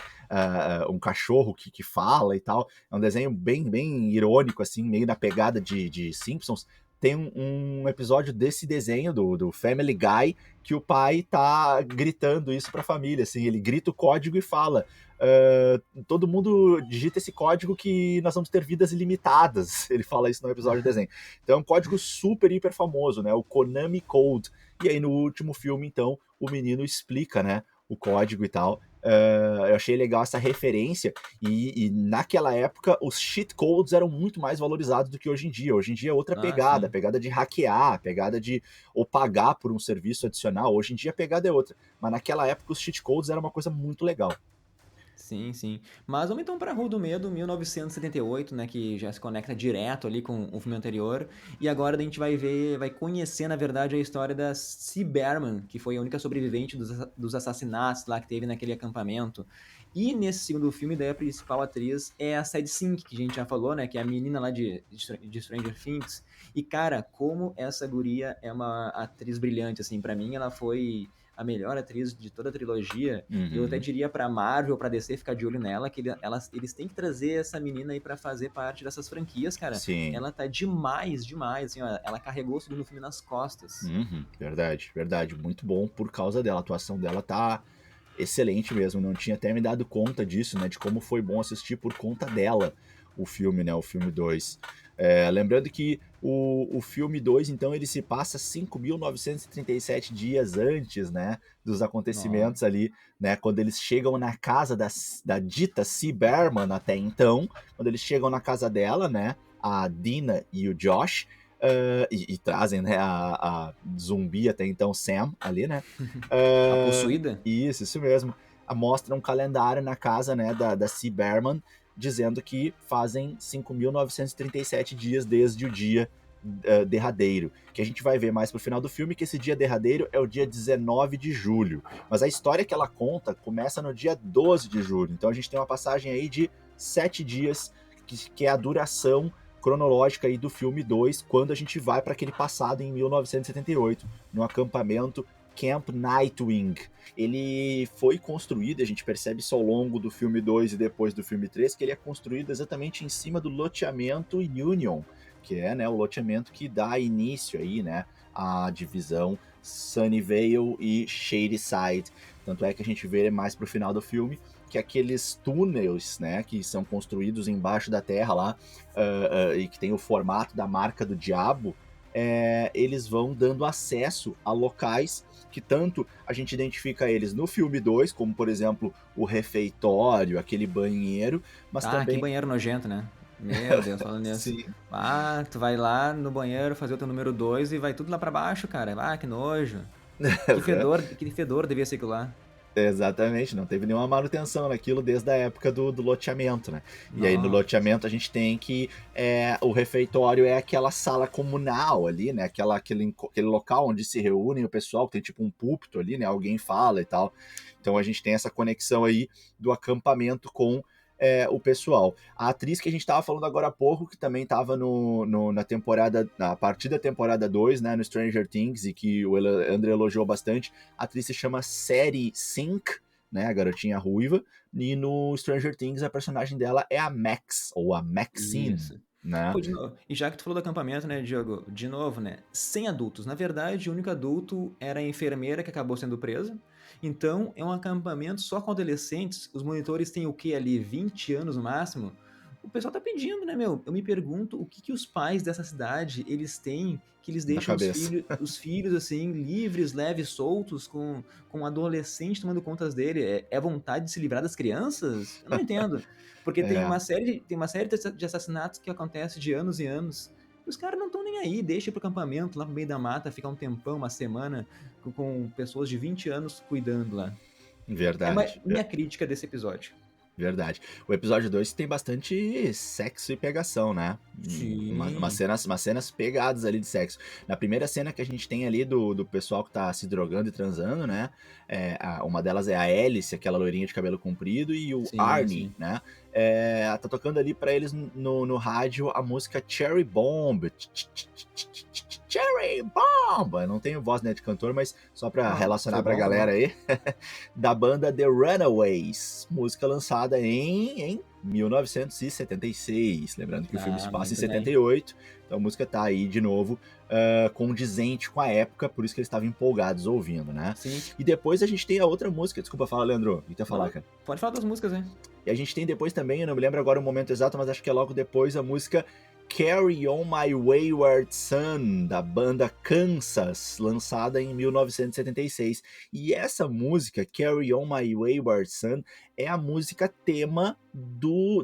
um cachorro que fala e tal. É um desenho bem irônico, assim, meio na pegada de Simpsons. Tem um episódio desse desenho, do Family Guy, que o pai tá gritando isso pra família, assim. Ele grita o código e fala: todo mundo digita esse código que nós vamos ter vidas ilimitadas. Ele fala isso no episódio do desenho. Então é um código super, hiper famoso, né? O Konami Code. E aí no último filme, então, o menino explica, né? O código e tal. Eu achei legal essa referência. E naquela época, os cheat codes eram muito mais valorizados do que hoje em dia. Hoje em dia é outra Ah, pegada. sim. Pegada de hackear, pegada de ou pagar por um serviço adicional. Hoje em dia a pegada é outra. Mas naquela época, os cheat codes eram uma coisa muito legal. Sim, sim. Mas vamos então para Rua do Medo, 1978, né, que já se conecta direto ali com o filme anterior. E agora a gente vai ver, vai conhecer, na verdade, a história da Sea Behrman, que foi a única sobrevivente dos assassinatos lá que teve naquele acampamento. E nesse segundo filme, daí a principal atriz é a Sadie Sink, que a gente já falou, né, que é a menina lá de Stranger Things. E cara, como essa guria é uma atriz brilhante, assim, para mim ela foi a melhor atriz de toda a trilogia. Eu até Uhum. diria pra Marvel, pra DC ficar de olho nela, que eles têm que trazer essa menina aí pra fazer parte dessas franquias, cara. Sim. Ela tá demais, demais, assim, ó, ela carregou o segundo filme nas costas. Uhum. Verdade, verdade. Muito bom por causa dela. A atuação dela tá excelente mesmo. Não tinha até me dado conta disso, né? De como foi bom assistir por conta dela o filme, né? O filme 2. Lembrando que o filme 2 então, ele se passa 5.937 dias antes, né? Dos Ó, acontecimentos ali, né? Quando eles chegam na casa da dita Sea Behrman até então. Quando eles chegam na casa dela, né? a Dina e o Josh, e trazem, né, a zumbi até então Sam ali, né? A possuída? Isso mesmo. Mostra um calendário na casa, né, da C. Behrman, dizendo que fazem 5.937 dias desde o dia derradeiro, que a gente vai ver mais pro final do filme que esse dia derradeiro é o dia 19 de julho, mas a história que ela conta começa no dia 12 de julho, então a gente tem uma passagem aí de 7 dias, que é a duração cronológica aí do filme 2, quando a gente vai para aquele passado em 1978, no acampamento Camp Nightwing. Ele foi construído, a gente percebe isso ao longo do filme 2 e depois do filme 3, que ele é construído exatamente em cima do loteamento Union, que é, né, o loteamento que dá início aí, né, à divisão Sunnyvale e Shadyside. Tanto é que a gente vê mais pro final do filme que aqueles túneis, né, que são construídos embaixo da terra lá, e que tem o formato da marca do diabo, eles vão dando acesso a locais que tanto a gente identifica eles no filme 2, como por exemplo o refeitório, aquele banheiro, mas Que também banheiro nojento, né? Meu Deus, falando nisso. sim, Tu vai lá no banheiro fazer o teu número 2 e vai tudo lá pra baixo, cara. Que nojo. Que fedor devia ser aquilo lá. exatamente, não teve nenhuma manutenção naquilo desde a época do loteamento, né? E aí no Nossa. loteamento a gente tem que o refeitório é aquela sala comunal ali, né? Aquele local onde se reúnem o pessoal, tem tipo um púlpito ali, né? Alguém fala e tal. Então a gente tem essa conexão aí do acampamento com o pessoal. A atriz que a gente estava falando agora há pouco, que também estava na temporada, a partir da temporada 2, né, no Stranger Things, e que o André elogiou bastante, a atriz se chama Sadie Sink, né, a garotinha ruiva, e no Stranger Things a personagem dela é a Max, ou a Maxine, Isso. né? Pô, de novo, e já que tu falou do acampamento, né, Diogo? De novo, né? Sem adultos. Na verdade, o único adulto era a enfermeira que acabou sendo presa. Então, é um acampamento só com adolescentes. Os monitores têm o quê ali? 20 anos no máximo? O pessoal tá pedindo, né, meu? Eu me pergunto o que os pais dessa cidade, eles têm, que eles Na deixam cabeça. os filhos assim, livres, leves, soltos, com um adolescente tomando contas dele. É vontade de se livrar das crianças? Eu não entendo. Porque É, tem uma série de assassinatos que acontece de anos e anos. E os caras não estão nem aí, deixa pro acampamento, lá no meio da mata, ficar um tempão, uma semana, com pessoas de 20 anos cuidando lá. É verdade. minha crítica desse episódio. Verdade. O episódio 2 tem bastante sexo e pegação, né? Sim. Umas cenas pegadas ali de sexo. Na primeira cena que a gente tem ali do pessoal que tá se drogando e transando, né? Uma delas é a Alice, aquela loirinha de cabelo comprido, e o Sim, Arnie, sim. né? Tá tocando ali pra eles no rádio a música Cherry Bomb. Cherry Bomb! Eu não tenho voz, né, de cantor, mas só pra relacionar Foi pra bom, foi bom. galera aí. Da banda The Runaways, música lançada em 1976. Lembrando que o filme se passa em Muito bem. 78, então a música tá aí de novo condizente com a época, por isso que eles estavam empolgados ouvindo, né? Sim. E depois a gente tem a outra música, desculpa, fala, Leandro, o que tu ia falar, Não, cara? pode falar das músicas, né? E a gente tem depois também, eu não me lembro agora o momento exato, mas acho que é logo depois a música Carry On My Wayward Son, da banda Kansas, lançada em 1976. E essa música, Carry On My Wayward Son, é a música tema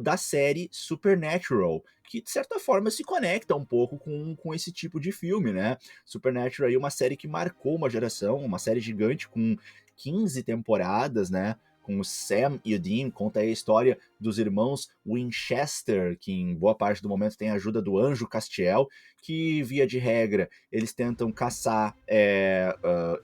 da série Supernatural, que de certa forma se conecta um pouco com esse tipo de filme, né? Supernatural é uma série que marcou uma geração, uma série gigante com 15 temporadas, né? Com o Sam e o Dean, conta aí a história dos irmãos Winchester, que em boa parte do momento tem a ajuda do Anjo Castiel, que via de regra eles tentam caçar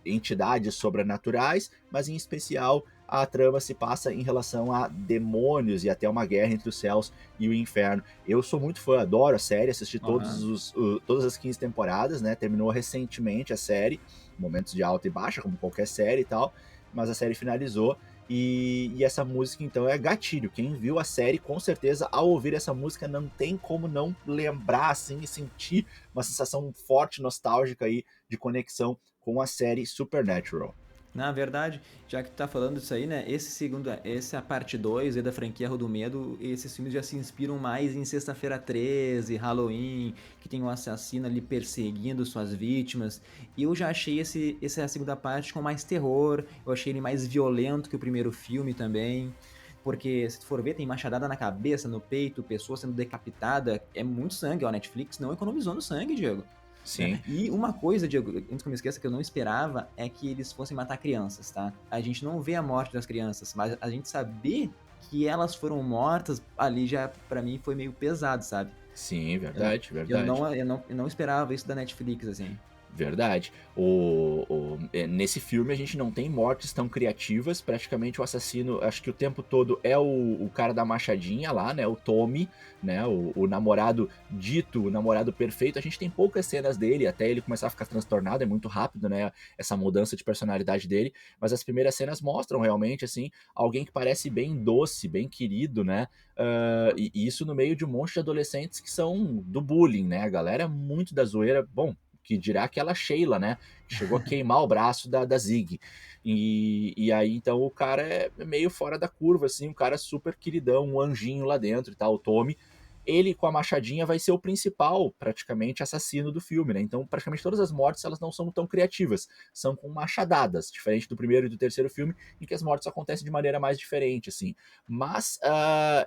entidades sobrenaturais, mas em especial a trama se passa em relação a demônios e até uma guerra entre os céus e o inferno. Eu sou muito fã, adoro a série, assisti Aham. todas as 15 temporadas, né? Terminou recentemente a série, momentos de alta e baixa, como qualquer série e tal, mas a série finalizou. E essa música, então, é gatilho. Quem viu a série, com certeza, ao ouvir essa música, não tem como não lembrar, assim, e sentir uma sensação forte, nostálgica aí, de conexão com a série Supernatural. Na verdade, já que tu tá falando disso aí, né? Essa é a parte 2 aí da franquia Rua do Medo. Esses filmes já se inspiram mais em Sexta-feira 13, Halloween, que tem um assassino ali perseguindo suas vítimas. E eu já achei essa segunda parte com mais terror. Eu achei ele mais violento que o primeiro filme também. Porque, se tu for ver, tem machadada na cabeça, no peito, pessoa sendo decapitada. É muito sangue, ó. A Netflix não economizou no sangue, Diego. Né? Sim. E uma coisa, Diego, antes que eu me esqueça, que eu não esperava, é que eles fossem matar crianças, tá? A gente não vê a morte das crianças, mas a gente saber que elas foram mortas, ali já, pra mim, foi meio pesado, sabe? Sim, Eu, não- verdade, verdade. eu não esperava isso da Netflix, assim. Verdade. Nesse filme a gente não tem mortes tão criativas. Praticamente o assassino, acho que o tempo todo é o cara da machadinha lá, né? O Tommy, né? O namorado dito, o namorado perfeito. A gente tem poucas cenas dele, até ele começar a ficar transtornado, é muito rápido, né? Essa mudança de personalidade dele. Mas as primeiras cenas mostram realmente, assim, alguém que parece bem doce, bem querido, né? E isso no meio de um monte de adolescentes que são do bullying, né? A galera é muito da zoeira. Bom, que dirá aquela Sheila, né? Que chegou a queimar o braço da Zig. E aí, então, o cara é meio fora da curva, assim, um cara super queridão, um anjinho lá dentro e tal, o Tommy. Ele, com a machadinha, vai ser o principal, praticamente, assassino do filme, né? Então, praticamente todas as mortes, elas não são tão criativas. São com machadadas, diferente do primeiro e do terceiro filme, em que as mortes acontecem de maneira mais diferente, assim. Mas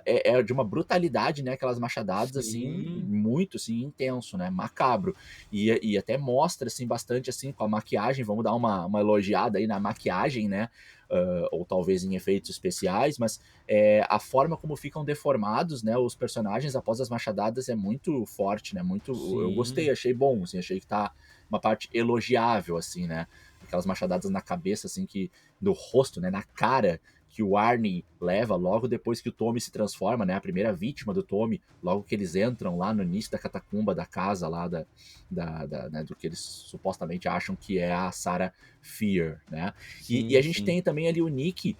é de uma brutalidade, né? Aquelas machadadas, assim, Sim, muito, assim, intenso, né? Macabro. E até mostra, assim, bastante, assim, com a maquiagem, vamos dar uma elogiada aí na maquiagem, né? Ou talvez em efeitos especiais, mas a forma como ficam deformados, né, os personagens após as machadadas é muito forte, né? Muito, eu gostei, sim. achei bom, assim, achei que tá uma parte elogiável, assim, né? Aquelas machadadas na cabeça, assim, que no rosto, né, na cara que o Arnie leva logo depois que o Tommy se transforma, né? A primeira vítima do Tommy, logo que eles entram lá no início da catacumba da casa lá né, do que eles supostamente acham que é a Sarah Fear, né? E Sim, a gente sim. tem também ali o Nick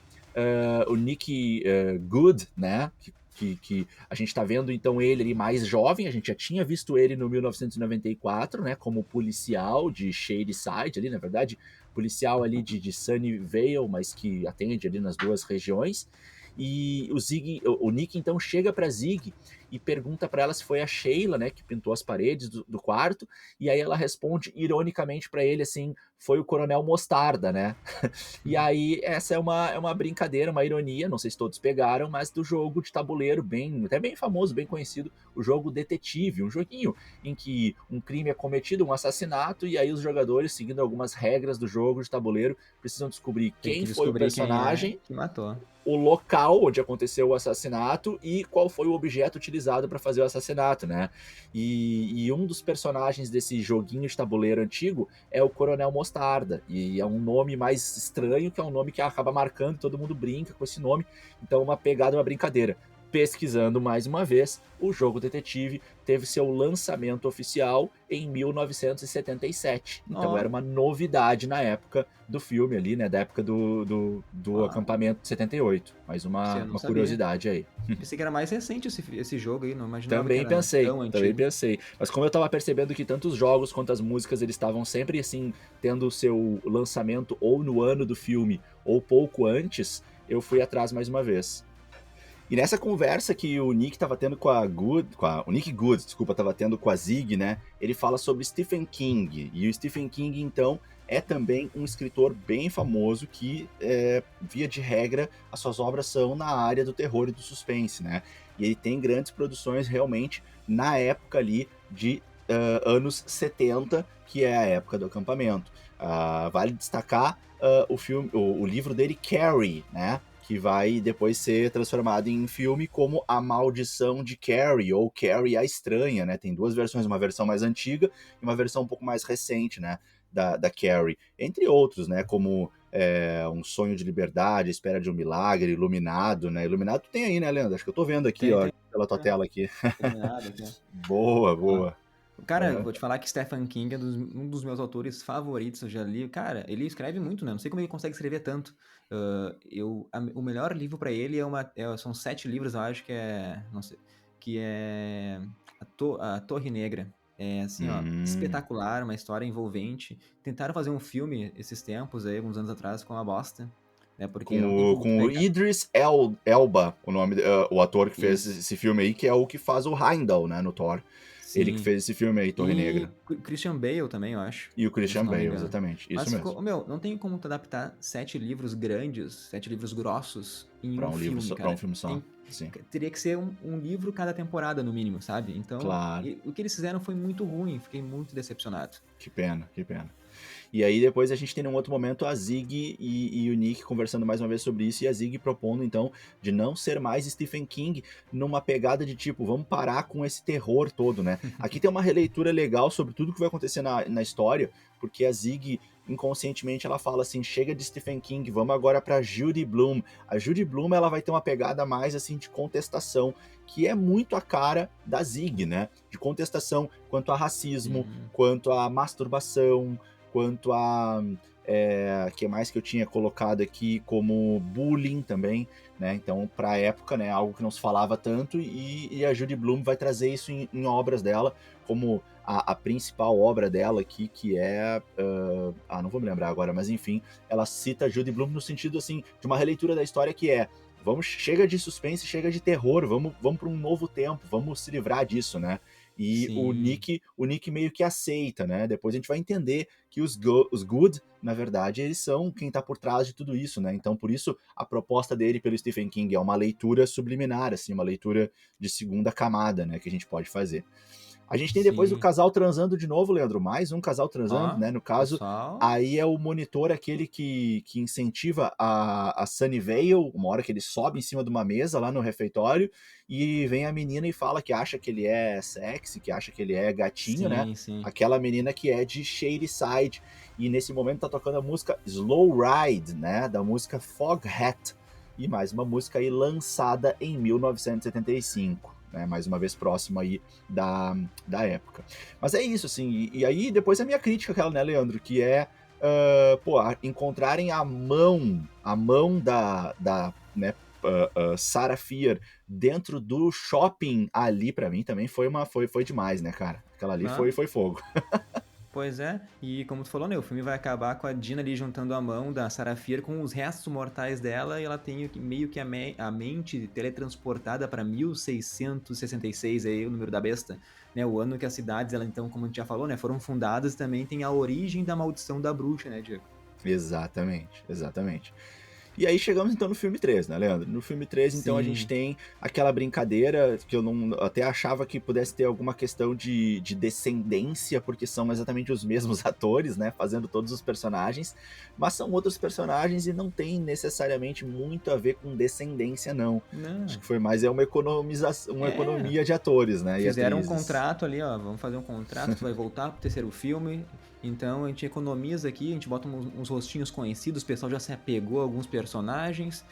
Good, né? Que a gente tá vendo então ele ali mais jovem, a gente já tinha visto ele no 1994, né, como policial de Shadyside ali, na verdade, policial ali de Sunnyvale, mas que atende ali nas duas regiões. E o Nick então chega pra Zig e pergunta pra ela se foi a Sheila, né, que pintou as paredes do quarto, e aí ela responde ironicamente pra ele assim, foi o Coronel Mostarda, né? E aí, essa é uma brincadeira, uma ironia, não sei se todos pegaram, mas do jogo de tabuleiro, até bem famoso, bem conhecido, o jogo Detetive, um joguinho em que um crime é cometido, um assassinato, e aí os jogadores, seguindo algumas regras do jogo de tabuleiro, precisam descobrir Tem quem que foi o descobrir quem é personagem, que matou. o local onde aconteceu o assassinato e qual foi o objeto utilizado para fazer o assassinato, né? E um dos personagens desse joguinho de tabuleiro antigo é o Coronel Mostarda, e é um nome mais estranho, que é um nome que acaba marcando, todo mundo brinca com esse nome, então uma pegada, uma brincadeira. Pesquisando mais uma vez, o jogo Detetive teve seu lançamento oficial em 1977. Então Ó, era uma novidade na época do filme ali, né? Da época do ó, acampamento de 78. Mais você uma, não uma sabia. curiosidade aí. Pensei que era mais recente esse jogo aí, não imaginava que Também era pensei, tão também antigo. pensei. Mas como eu tava percebendo que tanto os jogos quanto as músicas eles estavam sempre assim, tendo o seu lançamento ou no ano do filme ou pouco antes, eu fui atrás mais uma vez. E nessa conversa que o Nick tava tendo o Nick Good, desculpa, tava tendo com a Zig, né? Ele fala sobre Stephen King. E o Stephen King, então, é também um escritor bem famoso que, via de regra, as suas obras são na área do terror e do suspense, né? E ele tem grandes produções realmente na época ali de anos 70, que é a época do acampamento. Vale destacar o livro dele, Carrie, né? Que vai depois ser transformado em filme como A Maldição de Carrie, ou Carrie a Estranha, né? Tem duas versões, uma versão mais antiga e uma versão um pouco mais recente, né? Da Carrie. Entre outros, né? Como Um Sonho de Liberdade, Espera de um Milagre, Iluminado, né? Iluminado tu tem aí, né, Leandro? Acho que eu tô vendo aqui, Tem, ó, tem. pela tua tela aqui. Iluminado aqui, ó. Boa, Ó. boa. Cara, eu Uhum. vou te falar que Stephen King é um dos meus autores favoritos, eu já li. Cara, ele escreve muito, né? Não sei como ele consegue escrever tanto. O melhor livro pra ele são 7 livros, eu acho que é. Não sei. Que é. A Torre Negra. É assim, ó, Hum. espetacular, uma história envolvente. Tentaram fazer um filme esses tempos aí, alguns anos atrás, com a bosta. Né? Porque não tem como tu Com o pegar. Idris Elba, o nome, o ator que fez esse filme aí, que é o que faz o Heimdall, né, no Thor. Ele que Sim. fez esse filme aí, Torre E Negra. Christian Bale também, eu acho. E o Se Christian não me Bale, engano. exatamente. Isso Mas mesmo. ficou, meu, não tem como tu adaptar 7 livros grandes, 7 livros grossos em Pra um um livro filme, só, para um cara. filme só. Sim. Teria que ser um livro cada temporada, no mínimo, sabe? Então, Claro. o que eles fizeram foi muito ruim, fiquei muito decepcionado. Que pena, que pena. E aí depois a gente tem num outro momento a Zig e o Nick conversando mais uma vez sobre isso, e a Zig propondo então de não ser mais Stephen King numa pegada de tipo, vamos parar com esse terror todo, né? Aqui tem uma releitura legal sobre tudo que vai acontecer na história, porque a Zig inconscientemente ela fala assim, chega de Stephen King, vamos agora pra Judy Blume. A Judy Blume ela vai ter uma pegada mais assim de contestação, que é muito a cara da Zig, né? De contestação quanto a racismo, Sim. quanto a masturbação, quanto a que mais que eu tinha colocado aqui como bullying também, né? Então, para a época, né, algo que não se falava tanto e a Judy Blume vai trazer isso em obras dela, como a principal obra dela aqui, que é não vou me lembrar agora, mas enfim, ela cita a Judy Blume no sentido assim de uma releitura da história que é chega de suspense, chega de terror, vamos para um novo tempo, vamos se livrar disso, né? E Sim. o Nick meio que aceita, né? Depois a gente vai entender que os Good, na verdade, eles são quem tá por trás de tudo isso, né? Então, por isso, a proposta dele pelo Stephen King é uma leitura subliminar, assim, uma leitura de segunda camada, né? Que a gente pode fazer. A gente tem depois o Sim. casal transando de novo, Leandro, mais um casal transando, Ó, né? No caso, pessoal. aí é o monitor aquele que incentiva a Sunnyvale, uma hora que ele sobe em cima de uma mesa lá no refeitório, e vem a menina e fala que acha que ele é sexy, que acha que ele é gatinho, né? Sim, sim. Aquela menina que é de Shadyside. E nesse momento tá tocando a música Slow Ride, né? Da música Foghat. E mais uma música aí lançada em 1975. Né, mais uma vez próximo aí da época. Mas é isso, assim, e aí depois a minha crítica, aquela, né, Leandro, que é, encontrarem a mão da né, Sarah Fier dentro do shopping ali, pra mim, também foi demais, né, cara? Aquela ali Ah, foi fogo. pois é, e como tu falou, né, o filme vai acabar com a Dina ali juntando a mão da Sarah Fier com os restos mortais dela e ela tem meio que a mente teletransportada para 1666, aí o número da besta, né, o ano que as cidades, ela então, como a gente já falou, né, foram fundadas e também tem a origem da maldição da bruxa, né, Diego? Exatamente, exatamente. E aí chegamos então no filme 3, né, Leandro? No filme 3, então, a gente Sim, tem aquela brincadeira que eu não até achava que pudesse ter alguma questão de descendência, porque são exatamente os mesmos atores, né, fazendo todos os personagens, mas são outros personagens e não tem necessariamente muito a ver com descendência, não. Acho não, que foi mais uma economização, uma é, economia de atores, né, e fizeram um atrizes. contrato ali, ó, vamos fazer um contrato, tu vai voltar pro terceiro filme, então a gente economiza aqui, a gente bota uns rostinhos conhecidos, o pessoal já se apegou a alguns personagens.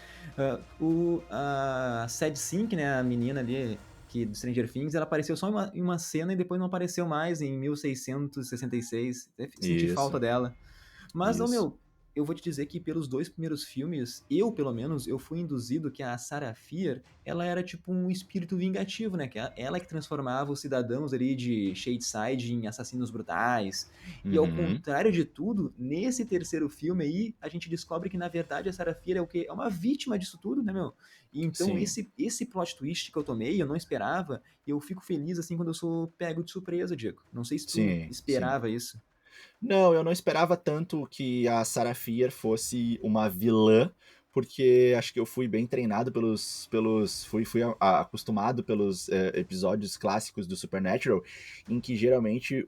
A Sad Sink, né, a menina ali que do Stranger Things, ela apareceu só em uma cena e depois não apareceu mais em 1666. Até senti falta Isso, dela. Mas, ô isso. meu, eu vou te dizer que pelos 2 primeiros filmes, eu, pelo menos, eu fui induzido que a Sarah Fier, ela era tipo um espírito vingativo, né? Que ela que transformava os cidadãos ali de Shadyside em assassinos brutais. E ao Uhum. contrário de tudo, nesse terceiro filme aí, a gente descobre que, na verdade, a Sarah Fier é o quê? É uma vítima disso tudo, né, meu? E então, Sim, esse plot twist que eu tomei, eu não esperava, e eu fico feliz, assim, quando eu sou pego de surpresa, Diego. Não sei se tu sim, sim. esperava isso. Não, eu não esperava tanto que a Sarah Fier fosse uma vilã, porque acho que eu fui bem treinado fui acostumado pelos episódios clássicos do Supernatural, em que geralmente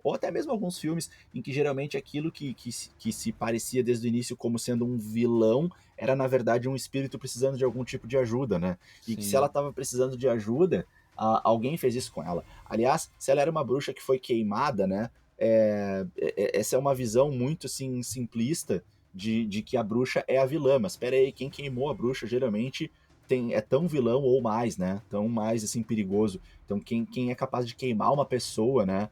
ou até mesmo alguns filmes, em que geralmente aquilo que se parecia desde o início como sendo um vilão, era na verdade um espírito precisando de algum tipo de ajuda, né? E que se ela Sim. estava precisando de ajuda, alguém fez isso com ela. Aliás, se ela era uma bruxa que foi queimada, né? Essa é uma visão muito assim, simplista de que a bruxa é a vilã, mas espera aí, quem queimou a bruxa geralmente é tão vilão ou mais, né? Tão mais assim perigoso. Então quem é capaz de queimar uma pessoa, né?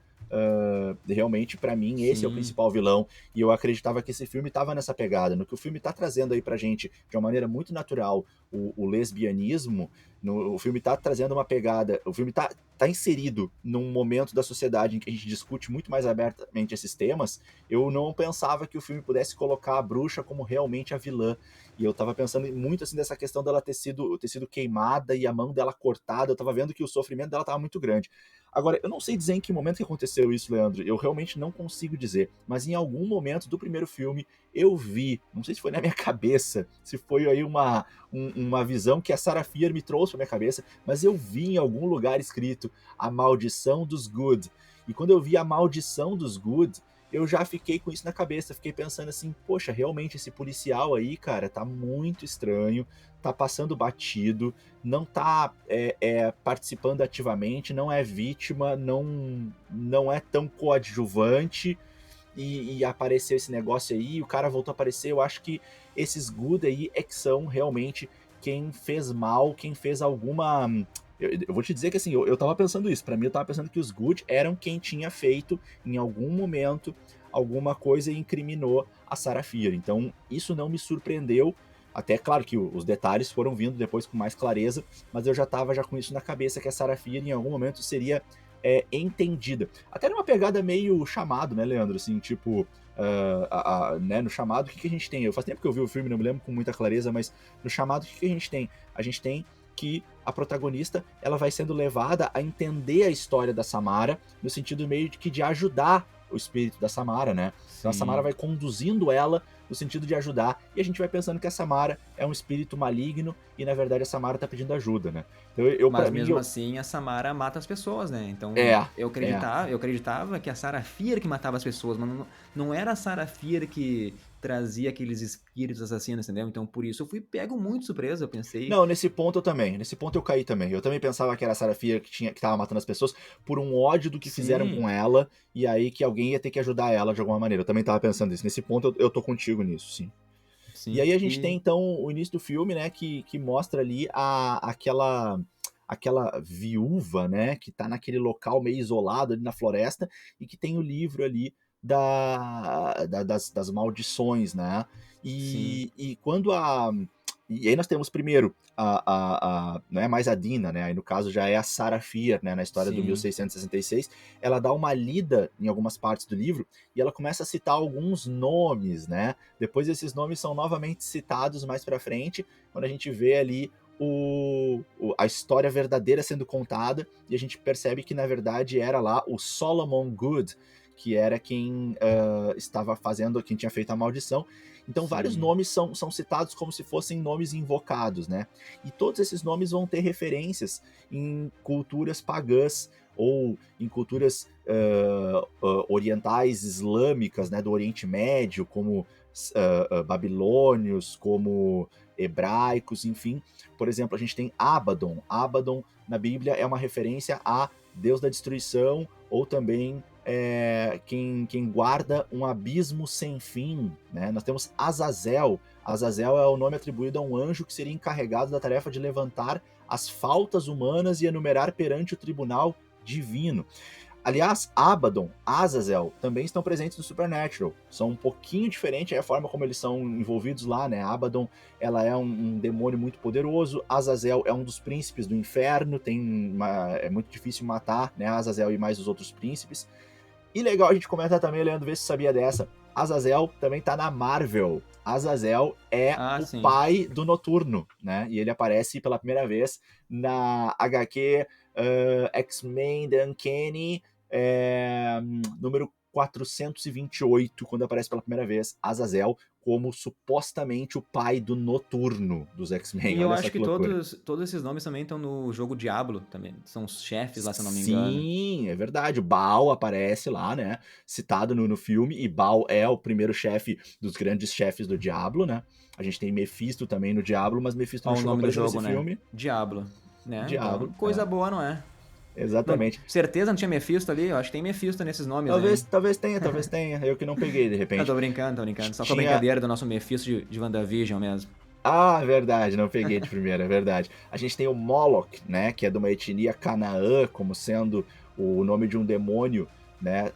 Realmente para mim esse é o Sim, principal vilão e eu acreditava que esse filme tava nessa pegada, no que o filme tá trazendo aí pra gente de uma maneira muito natural o lesbianismo, o filme tá trazendo uma pegada, o filme tá inserido num momento da sociedade em que a gente discute muito mais abertamente esses temas. Eu não pensava que o filme pudesse colocar a bruxa como realmente a vilã. E eu tava pensando muito assim dessa questão dela ter sido queimada e a mão dela cortada. Eu tava vendo que o sofrimento dela tava muito grande. Agora, eu não sei dizer em que momento que aconteceu isso, Leandro, eu realmente não consigo dizer, mas em algum momento do primeiro filme eu vi, não sei se foi na minha cabeça, se foi aí uma visão que a Sarah Fier me trouxe pra minha cabeça, mas eu vi em algum lugar escrito a maldição dos Good. E quando eu vi a maldição dos Good, eu já fiquei com isso na cabeça, fiquei pensando assim, poxa, realmente esse policial aí, cara, tá muito estranho, tá passando batido, não tá participando ativamente, não é vítima, não é tão coadjuvante, e apareceu esse negócio aí, o cara voltou a aparecer, eu acho que esses Good aí é que são realmente quem fez mal, quem fez alguma... Eu vou te dizer que assim, eu tava pensando isso, pra mim eu tava pensando que os Good eram quem tinha feito, em algum momento, alguma coisa e incriminou a Sarah Fier, então isso não me surpreendeu, até claro que os detalhes foram vindo depois com mais clareza, mas eu já tava já com isso na cabeça, que a Sarah Fier em algum momento seria entendida. Até numa pegada meio chamado, né, Leandro? Assim, tipo, né, no chamado, o que a gente tem? Eu faz tempo que eu vi o filme, não me lembro com muita clareza, mas no chamado, o que a gente tem? A gente tem que a protagonista, ela vai sendo levada a entender a história da Samara, no sentido meio de que de ajudar o espírito da Samara, né? Então a Samara vai conduzindo ela no sentido de ajudar, e a gente vai pensando que a Samara é um espírito maligno, e na verdade a Samara tá pedindo ajuda, né? Então Mas pra mim, mesmo assim, a Samara mata as pessoas, né? Então, é, eu acreditava que a Sarah Fier que matava as pessoas, mas não era a Sarah Fier que trazia aqueles espíritos assassinos, entendeu? Então, por isso eu fui pego muito surpresa, eu pensei... Não, nesse ponto eu também. Nesse ponto eu caí também. Eu também pensava que era a Sarah Fier que tava matando as pessoas por um ódio do que fizeram Sim, com ela, e aí que alguém ia ter que ajudar ela de alguma maneira. Eu também tava pensando nisso. Nesse ponto eu tô contigo nisso, sim. E sim. aí a gente tem E então o início do filme, né, que mostra ali aquela viúva, né, que tá naquele local meio isolado ali na floresta e que tem o livro ali das maldições, né? sim, E quando e aí nós temos primeiro não é mais a Dina, né? Aí no caso já é a Sarah Fier, né? Na história do sim. 1666. Ela dá uma lida em algumas partes do livro e ela começa a citar alguns nomes, né? Depois esses nomes são novamente citados mais pra frente, quando a gente vê ali a história verdadeira sendo contada e a gente percebe que na verdade era lá o Solomon Good, que era quem estava fazendo, quem tinha feito a maldição. Então vários Sim. nomes são citados como se fossem nomes invocados, né? E todos esses nomes vão ter referências em culturas pagãs ou em culturas orientais islâmicas, né, do Oriente Médio, como babilônios, como hebraicos, enfim. Por exemplo, a gente tem Abaddon. Abaddon na Bíblia é uma referência a Deus da destruição ou também quem guarda um abismo sem fim, né? Nós temos Azazel. Azazel é o nome atribuído a um anjo que seria encarregado da tarefa de levantar as faltas humanas e enumerar perante o tribunal divino. Aliás, Abaddon, Azazel também estão presentes no Supernatural. São um pouquinho diferente a forma como eles são envolvidos lá, né? Abaddon, ela é um demônio muito poderoso. Azazel é um dos príncipes do inferno. É muito difícil matar, né? Azazel e mais os outros príncipes. E legal a gente comentar também, Leandro, ver se sabia dessa. Azazel também tá na Marvel. Azazel é Ah, o sim. pai do Noturno, né? E ele aparece pela primeira vez na HQ X-Men The Uncanny, número 428, quando aparece pela primeira vez Azazel como supostamente o pai do Noturno dos X-Men. E eu Olha só acho que que loucura. todos esses nomes também estão no jogo Diablo também. São os chefes lá, se eu não me engano. Sim, é verdade. O Baal aparece lá, né? Citado no filme, e Baal é o primeiro chefe dos grandes chefes do Diablo, né? A gente tem Mephisto também no Diablo, mas Mephisto não Ó, o chegou a nome do aparecer nesse jogo, né? filme. Diablo. Né? Então, Diablo, coisa boa, não é? Não, exatamente. certeza não tinha Mephisto ali? Eu acho que tem Mephisto nesses nomes, Talvez, hein? talvez tenha. Eu que não peguei, de Eu repente. tô brincando, tô brincando. Só com a Tinha. brincadeira do nosso Mephisto de WandaVision mesmo. Ah, verdade, não peguei de primeira, é verdade. A gente tem o Moloch, né, que é de uma etnia Canaã, como sendo o nome de um demônio, né,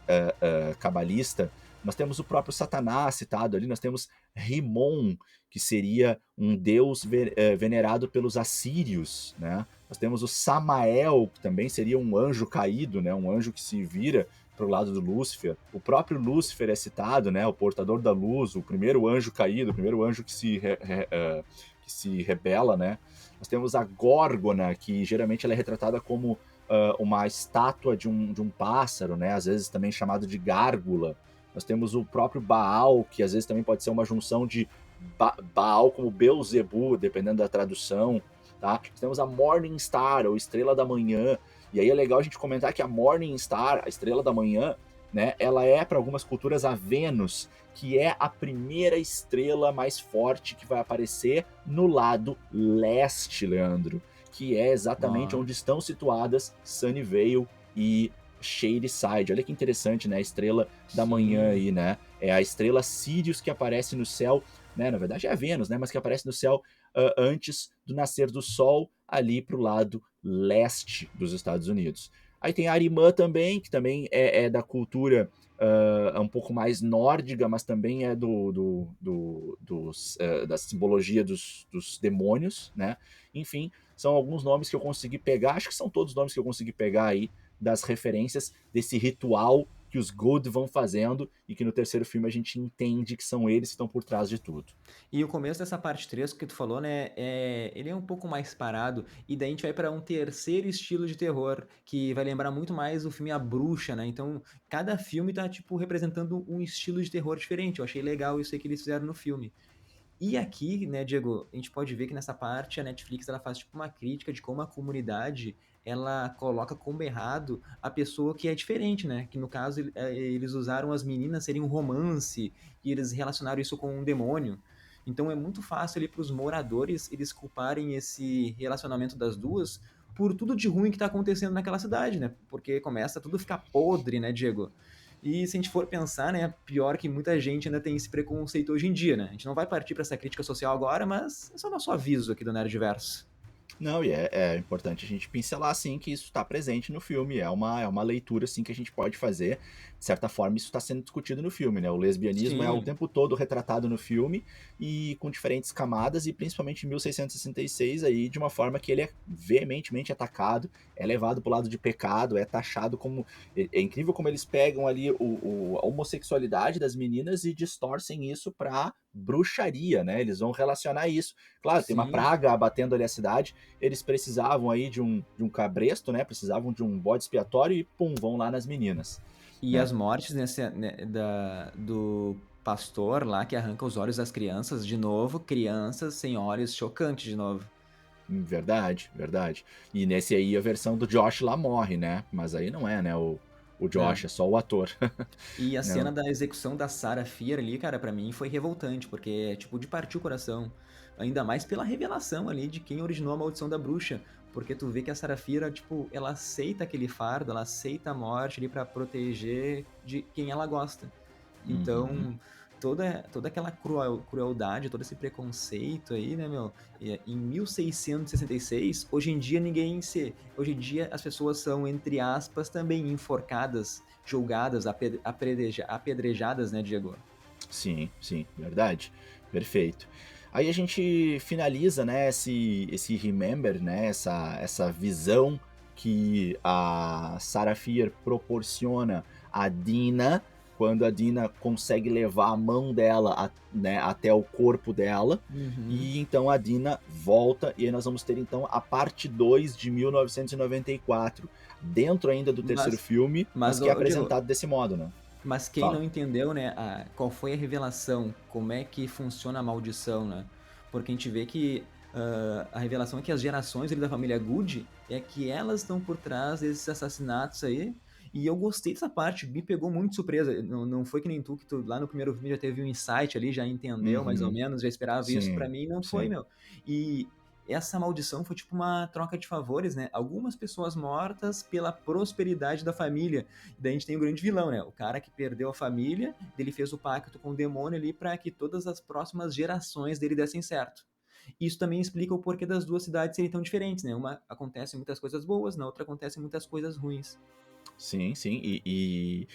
cabalista. Nós temos o próprio Satanás citado ali, nós temos Rimon, que seria um deus venerado pelos assírios, né? Nós temos o Samael, que também seria um anjo caído, né, um anjo que se vira para o lado do Lúcifer. O próprio Lúcifer é citado, né, o portador da luz, o primeiro anjo caído, o primeiro anjo que se rebela, né? Nós temos a Górgona, que geralmente ela é retratada como uma estátua de um pássaro, né? Às vezes também chamado de gárgula. Nós temos o próprio Baal, que às vezes também pode ser uma junção de Baal como Beelzebu, dependendo da tradução, tá? Nós temos a Morning Star, ou Estrela da Manhã, e aí é legal a gente comentar que a Morning Star, a Estrela da Manhã, né, ela é para algumas culturas a Vênus, que é a primeira estrela mais forte que vai aparecer no lado leste, Leandro, que é exatamente Ó, onde estão situadas Sunnyvale e Shadyside. Olha que interessante, né? A estrela da manhã sim. aí, né? É a estrela Sirius que aparece no céu, né? Na verdade é a Vênus, né? Mas que aparece no céu antes do nascer do Sol, ali para o lado leste dos Estados Unidos. Aí tem a Arimã também, que também é da cultura um pouco mais nórdica, mas também é da simbologia dos demônios, né? Enfim, são alguns nomes que eu consegui pegar, acho que são todos os nomes que eu consegui pegar aí das referências desse ritual que os Good vão fazendo e que no terceiro filme a gente entende que são eles que estão por trás de tudo. E o começo dessa parte 3 que tu falou, né, ele é um pouco mais parado, e daí a gente vai para um terceiro estilo de terror, que vai lembrar muito mais o filme A Bruxa, né? Então, cada filme tá, tipo, representando um estilo de terror diferente. Eu achei legal isso aí que eles fizeram no filme. E aqui, né, Diego, a gente pode ver que nessa parte a Netflix ela faz tipo uma crítica de como a comunidade ela coloca como errado a pessoa que é diferente, né? Que no caso eles usaram as meninas serem um romance e eles relacionaram isso com um demônio. Então é muito fácil ali para os moradores eles culparem esse relacionamento das duas por tudo de ruim que tá acontecendo naquela cidade, né? Porque começa tudo a ficar podre, né, Diego? E se a gente for pensar, né, pior que muita gente ainda tem esse preconceito hoje em dia, né? A gente não vai partir para essa crítica social agora, mas é só nosso aviso aqui do Nerdverso. Não, e é importante a gente pincelar, assim, que isso está presente no filme. É uma leitura, assim, que a gente pode fazer. De certa forma, isso está sendo discutido no filme, né? O lesbianismo é o Sim, tempo todo retratado no filme e com diferentes camadas, e principalmente em 1666, aí, de uma forma que ele é veementemente atacado, é levado para o lado de pecado, é taxado como... É incrível como eles pegam ali a homossexualidade das meninas e distorcem isso para bruxaria, né? Eles vão relacionar isso. Claro, tem uma sim. praga abatendo ali a cidade, eles precisavam aí de um cabresto, né? Precisavam de um bode expiatório e pum, vão lá nas meninas, E né? as mortes do pastor lá que arranca os olhos das crianças, de novo, crianças sem olhos, chocante de novo. Verdade, verdade. E nesse aí a versão do Josh lá morre, né? Mas aí não é, né? O É. Josh, é só o ator. E a cena Não. da execução da Sarah Fier ali, cara, pra mim foi revoltante, porque é tipo de partir o coração. Ainda mais pela revelação ali de quem originou a maldição da bruxa. Porque tu vê que a Sarah Fier, tipo, ela aceita aquele fardo, ela aceita a morte ali pra proteger de quem ela gosta. Uhum. Então, toda aquela crueldade, todo esse preconceito aí, né, meu? Em 1666, hoje em dia Hoje em dia as pessoas são, entre aspas, também enforcadas, julgadas, apedrejadas, né, Diego? Sim, sim, verdade. Perfeito. Aí a gente finaliza, né, esse Remember, né, essa visão que a Sarah Fier proporciona a Dina, quando a Dina consegue levar a mão dela, né, até o corpo dela, Uhum. e então a Dina volta, e aí nós vamos ter então a parte 2 de 1994, dentro ainda do terceiro Mas, filme, mas que é ô, Diego, apresentado desse modo, né? mas quem Fala. não entendeu, né, qual foi a revelação, como é que funciona a maldição, né? Porque a gente vê que a revelação é que as gerações ali da família Good é que elas estão por trás desses assassinatos aí. E eu gostei dessa parte, me pegou muito de surpresa. Não foi que nem tu, que tu lá no primeiro filme já teve um insight ali, já entendeu mais ou Uhum. menos, já esperava isso. Pra Sim, mim não foi, sim. meu. E essa maldição foi tipo uma troca de favores, né? Algumas pessoas mortas pela prosperidade da família. Daí a gente tem o grande vilão, né? O cara que perdeu a família, ele fez o pacto com o demônio ali para que todas as próximas gerações dele dessem certo. Isso também explica o porquê das duas cidades serem tão diferentes, né? Uma acontece muitas coisas boas, na outra acontecem muitas coisas ruins. Sim, sim. E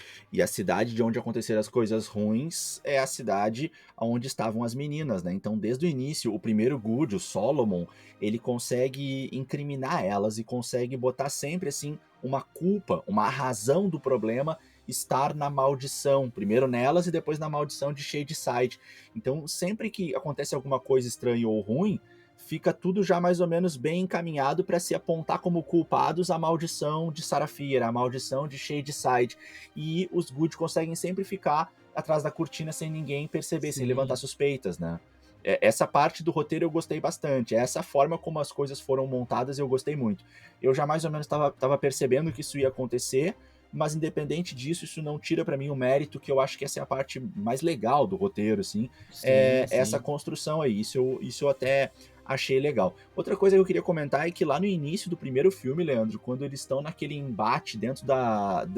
a cidade de onde aconteceram as coisas ruins é a cidade onde estavam as meninas, né? Então, desde o início, o primeiro Good, o Solomon, ele consegue incriminar elas e consegue botar sempre, assim, uma culpa, uma razão do problema estar na maldição. Primeiro nelas e depois na maldição de Shadyside. Então, sempre que acontece alguma coisa estranha ou ruim, fica tudo já mais ou menos bem encaminhado para se apontar como culpados a maldição de Sarafir, a maldição de Shadyside. E os Good conseguem sempre ficar atrás da cortina sem ninguém perceber, sem levantar Sim. suspeitas, né? Essa parte do roteiro eu gostei bastante. Essa forma como as coisas foram montadas eu gostei muito. Eu já mais ou menos estava percebendo que isso ia acontecer, mas independente disso, isso não tira para mim o mérito, que eu acho que essa é a parte mais legal do roteiro, assim, Sim, essa sim. construção aí. Isso eu até achei legal. Outra coisa que eu queria comentar é que lá no início do primeiro filme, Leandro, quando eles estão naquele embate dentro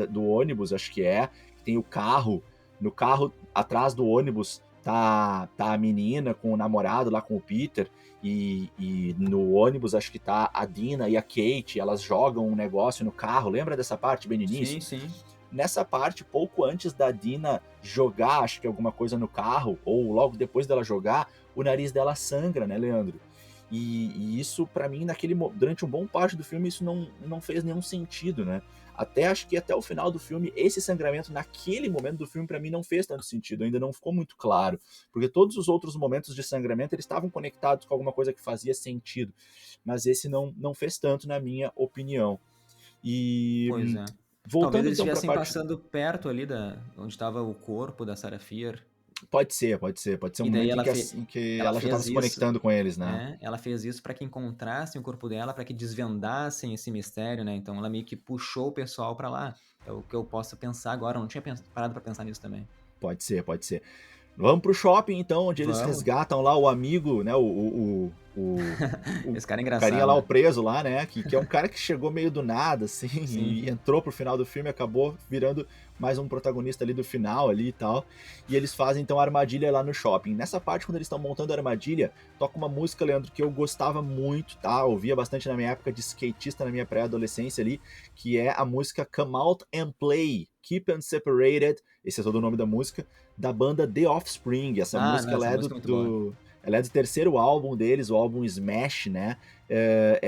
do ônibus, acho que tem o carro, no carro atrás do ônibus tá a menina com o namorado lá com o Peter, e no ônibus acho que tá a Dina e a Kate, elas jogam um negócio no carro, lembra dessa parte bem no início? Sim, sim. Nessa parte, pouco antes da Dina jogar, acho que alguma coisa no carro, ou logo depois dela jogar, o nariz dela sangra, né, Leandro? E isso, pra mim, durante um bom parte do filme, isso não fez nenhum sentido, né? Acho que até o final do filme, esse sangramento, naquele momento do filme, pra mim, não fez tanto sentido, ainda não ficou muito claro. Porque todos os outros momentos de sangramento, eles estavam conectados com alguma coisa que fazia sentido. Mas esse não fez tanto, na minha opinião. E Pois é. Talvez voltando eles então pra estivessem parte. passando perto ali da onde estava o corpo da Sarah Fier. Pode ser, pode ser. Pode ser um E daí momento ela, em que ela ela já estava fez se isso, conectando com eles, né? né? Ela fez isso para que encontrassem o corpo dela, para que desvendassem esse mistério, né? Então ela meio que puxou o pessoal para lá. É o que eu posso pensar agora. Eu não tinha parado para pensar nisso também. Pode ser, pode ser. Vamos pro shopping, então, onde eles Vamos. resgatam lá o amigo, né? O Esse cara é carinha lá, engraçado, o né? preso lá, né? Que é um cara que chegou meio do nada, assim, Sim. e entrou pro final do filme, acabou virando mais um protagonista ali do final ali e tal. E eles fazem, então, a armadilha lá no shopping. Nessa parte, quando eles estão montando a armadilha, toca uma música, Leandro, que eu gostava muito, tá? Ouvia bastante na minha época de skatista, na minha pré-adolescência ali, que é a música Come Out and Play, Keep Us Separated, esse é todo o nome da música, da banda The Offspring. Essa Ah, música não, essa música é muito boa. ela é do terceiro álbum deles, o álbum Smash, né?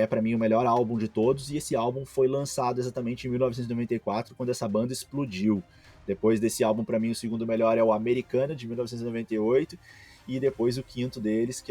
Para mim o melhor álbum de todos, e esse álbum foi lançado exatamente em 1994, quando essa banda explodiu. Depois desse álbum, para mim, o segundo melhor é o Americana, de 1998, e depois o quinto deles,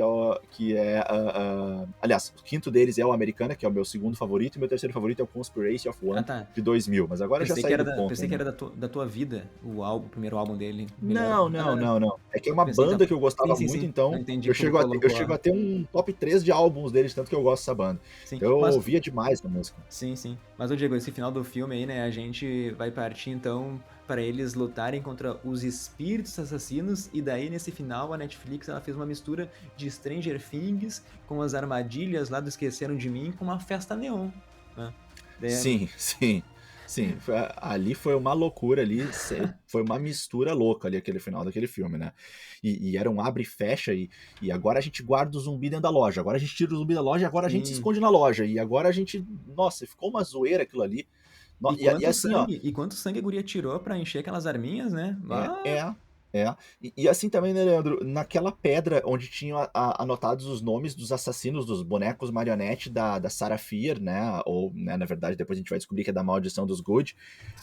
aliás, o quinto deles é o Americana, que é o meu segundo favorito, e meu terceiro favorito é o Conspiracy of Ah, One, tá. de 2000, mas agora eu já saí do ponto, Pensei que né? era da tua vida, o primeiro álbum dele. Melhor. Não, Não, não, não, não. não, não. É que é uma Pensei então. banda que eu Sim, gostava sim, muito, sim. Eu então entendi eu porque tu eu colocou. chego a ter um top 3 de álbuns deles, tanto que eu gosto dessa banda. Sim, Então eu mas ouvia demais a música. sim, sim. Mas, ô Diego, esse final do filme aí, né, a gente vai partir então para eles lutarem contra os espíritos assassinos, e daí nesse final a Netflix ela fez uma mistura de Stranger Things com as armadilhas lá do Esqueceram de Mim com uma festa neon, né? Sim, sim, sim. Ali foi uma loucura ali, foi uma mistura louca ali aquele final daquele filme, né? E era um abre e fecha, e agora a gente guarda o zumbi dentro da loja, agora a gente tira o zumbi da loja, agora a gente se Sim. esconde na loja, e agora a gente. Nossa, ficou uma zoeira aquilo ali. E assim, ó, E quanto sangue a guria tirou pra encher aquelas arminhas, né? É, Ah, é, é. E assim também, né, Leandro? Naquela pedra onde tinham anotados os nomes dos assassinos, dos bonecos marionete da Sarah Fier, né? Ou, né, na verdade, depois a gente vai descobrir que é da maldição dos Good.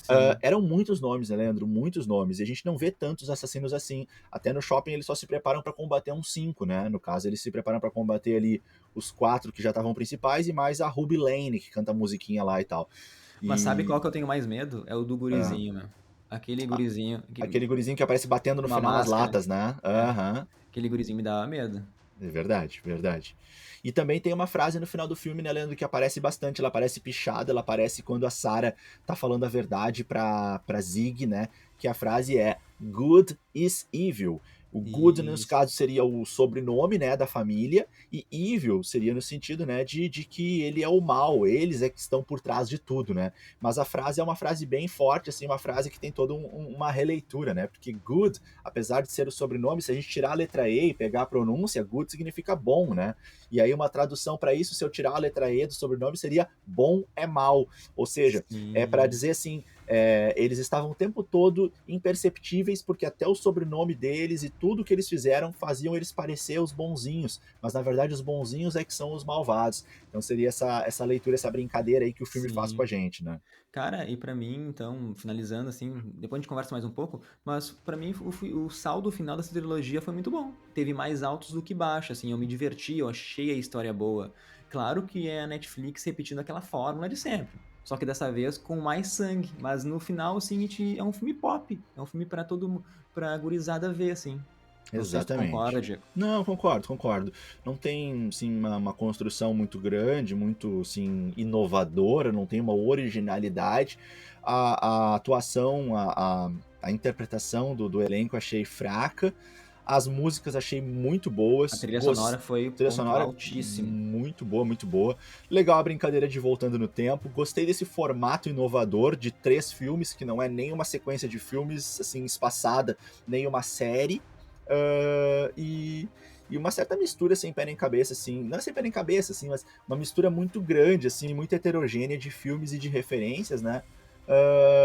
sim. Eram muitos nomes, né, Leandro? Muitos nomes. E a gente não vê tantos assassinos assim. Até no shopping eles só se preparam pra combater uns 5, né? No caso, eles se preparam pra combater ali os 4 que já estavam principais e mais a Ruby Lane, que canta a musiquinha lá e tal. Mas sabe E. qual que eu tenho mais medo? É o do ah, gurizinho, meu. Aquele gurizinho Aquele gurizinho que aparece batendo no uma final nas máscara. latas, né? É. Aham. Aquele gurizinho me dava medo. É verdade, verdade. E também tem uma frase no final do filme, né, Leandro, que aparece bastante. Ela aparece pichada, ela aparece quando a Sarah tá falando a verdade pra Zig, né? Que a frase é Good is evil. O Good, nesse Isso. caso, seria o sobrenome, né, da família, e evil seria no sentido, né, de que ele é o mal, eles é que estão por trás de tudo, né? Mas a frase é uma frase bem forte, assim, uma frase que tem toda uma releitura, né? Porque good, apesar de ser o sobrenome, se a gente tirar a letra E e pegar a pronúncia, good significa bom, né? E aí uma tradução para isso, se eu tirar a letra E do sobrenome, seria bom é mal. Ou seja, é para Sim. dizer assim, eles estavam o tempo todo imperceptíveis, porque até o sobrenome deles e tudo que eles fizeram faziam eles parecer os bonzinhos, mas na verdade os bonzinhos é que são os malvados. Então seria essa leitura, essa brincadeira aí que o filme faz com Sim. a gente, né? Cara, e pra mim, então, finalizando assim, depois a gente conversa mais um pouco, mas pra mim o saldo final dessa trilogia foi muito bom. Teve mais altos do que baixos, assim, eu me diverti, eu achei a história boa. Claro que é a Netflix repetindo aquela fórmula de sempre, só que dessa vez com mais sangue, mas no final, assim, é um filme pop, é um filme pra pra gurizada ver, assim. Não sei se tu Exatamente. concorda, Diego. Não, concordo. Não tem, sim, uma construção muito grande, muito, assim, inovadora, não tem uma originalidade. A atuação, a interpretação do elenco achei fraca. As músicas achei muito A boas. trilha sonora foi Trilha ponto sonora altíssimo. muito boa, muito boa. Legal a brincadeira de Voltando no Tempo. Gostei desse formato inovador de 3 filmes, que não é nem uma sequência de filmes, assim, espaçada, nem uma série. E uma certa mistura sem pé nem cabeça, assim, não é sem pé nem cabeça, assim, mas uma mistura muito grande, assim, muito heterogênea de filmes e de referências, né?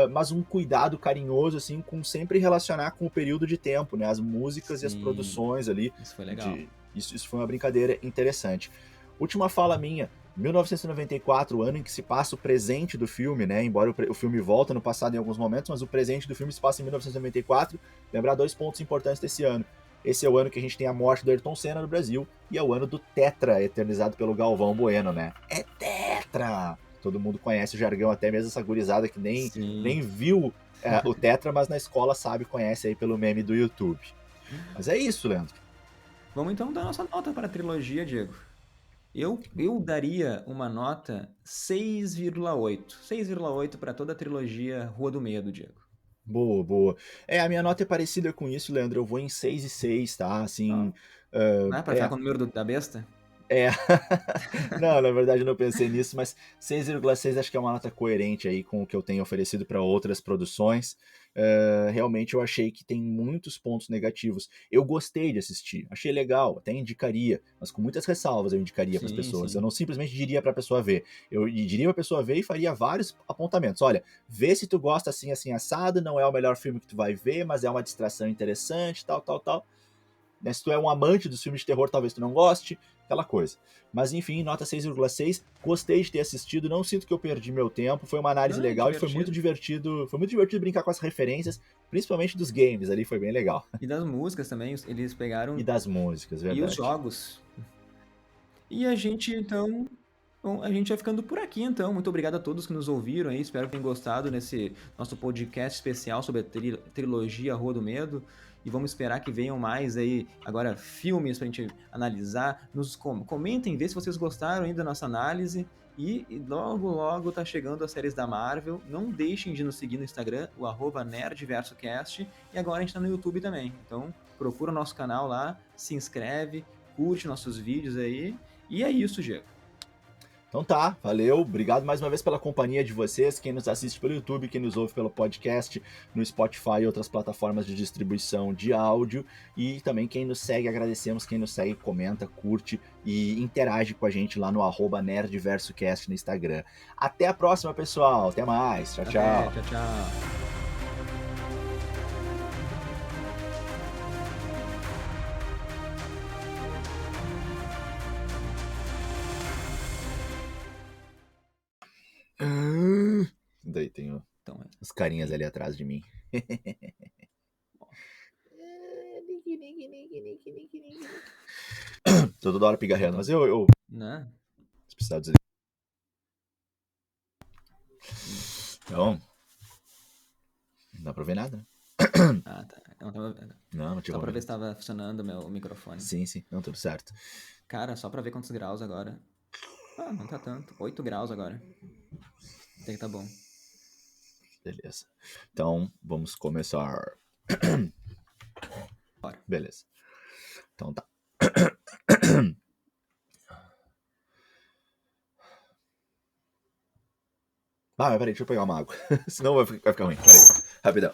Mas um cuidado carinhoso, assim, com sempre relacionar com o período de tempo, né? As músicas e as Sim, produções ali. isso foi legal. Isso foi uma brincadeira interessante. Última fala minha. 1994, o ano em que se passa o presente do filme, né? Embora o filme volta no passado em alguns momentos, mas o presente do filme se passa em 1994. Lembrar 2 pontos importantes desse ano. Esse é o ano que a gente tem a morte do Ayrton Senna no Brasil e é o ano do Tetra, eternizado pelo Galvão Bueno, né? É Tetra! Todo mundo conhece o jargão, até mesmo essa gurizada que nem Sim. viu o Tetra, mas na escola sabe, conhece aí pelo meme do YouTube. Mas é isso, Leandro. Vamos então dar nossa nota para a trilogia, Diego. Eu daria uma nota 6,8. 6,8 para toda a trilogia Rua do Medo, Diego. Boa, boa. A minha nota é parecida com isso, Leandro. Eu vou em 6 e 6, tá? Ó, Assim, não é para ficar com o número da besta? é. Não, na verdade eu não pensei nisso, mas 6,6 acho que é uma nota coerente aí com o que eu tenho oferecido para outras produções. Realmente eu achei que tem muitos pontos negativos. Eu gostei de assistir, achei legal, até indicaria, mas com muitas ressalvas eu indicaria para as Sim, pessoas. Eu sim. não simplesmente diria para a pessoa ver. Eu diria para a pessoa ver e faria vários apontamentos. Olha, vê se tu gosta assim, assim, assado, não é o melhor filme que tu vai ver, mas é uma distração interessante, tal, tal, tal. Né? Se tu é um amante dos filmes de terror, talvez tu não goste, aquela coisa. Mas enfim, nota 6,6. Gostei de ter assistido, não sinto que eu perdi meu tempo. Foi uma análise Não, é legal e foi muito divertido. divertido. Foi muito divertido brincar com as referências, principalmente dos games ali, foi bem legal. E das músicas também, eles E pegaram. das músicas, E os verdade. jogos. E a gente, então. Bom, a gente vai ficando por aqui, então. Muito obrigado a todos que nos ouviram aí. Espero que tenham gostado nesse nosso podcast especial sobre a trilogia Rua do Medo. E vamos esperar que venham mais aí, agora, filmes pra gente analisar. Nos comentem, vê se vocês gostaram aí da nossa análise. E logo, logo tá chegando as séries da Marvel. Não deixem de nos seguir no Instagram, o @nerdversocast. E agora a gente tá no YouTube também. Então, procura o nosso canal lá, se inscreve, curte nossos vídeos aí. E é isso, Diego. Então tá, valeu. Obrigado mais uma vez pela companhia de vocês, quem nos assiste pelo YouTube, quem nos ouve pelo podcast, no Spotify e outras plataformas de distribuição de áudio. E também quem nos segue, agradecemos quem nos segue, comenta, curte e interage com a gente lá no @nerdversocast no Instagram. Até a próxima, pessoal. Até mais. Tchau, Até, tchau. tchau, tchau. Daí tem Então, os carinhas aí, ali atrás de mim. ó, Tô toda hora pigarreando, mas então, eu né? se precisar desligar. Hum. Então, não dá pra ver nada, né? Ah, tá. Não tinha Só como pra ver ver se nada. tava funcionando o meu microfone. Sim, sim, não, tudo certo. Cara, só pra ver quantos graus agora. Ah, não tá tanto. 8 graus agora. Até que tá bom. Beleza. Então, vamos começar. Bora. Beleza. Então tá. Ah, mas peraí, deixa eu pegar uma água. Senão vai ficar ruim. Peraí, rapidão.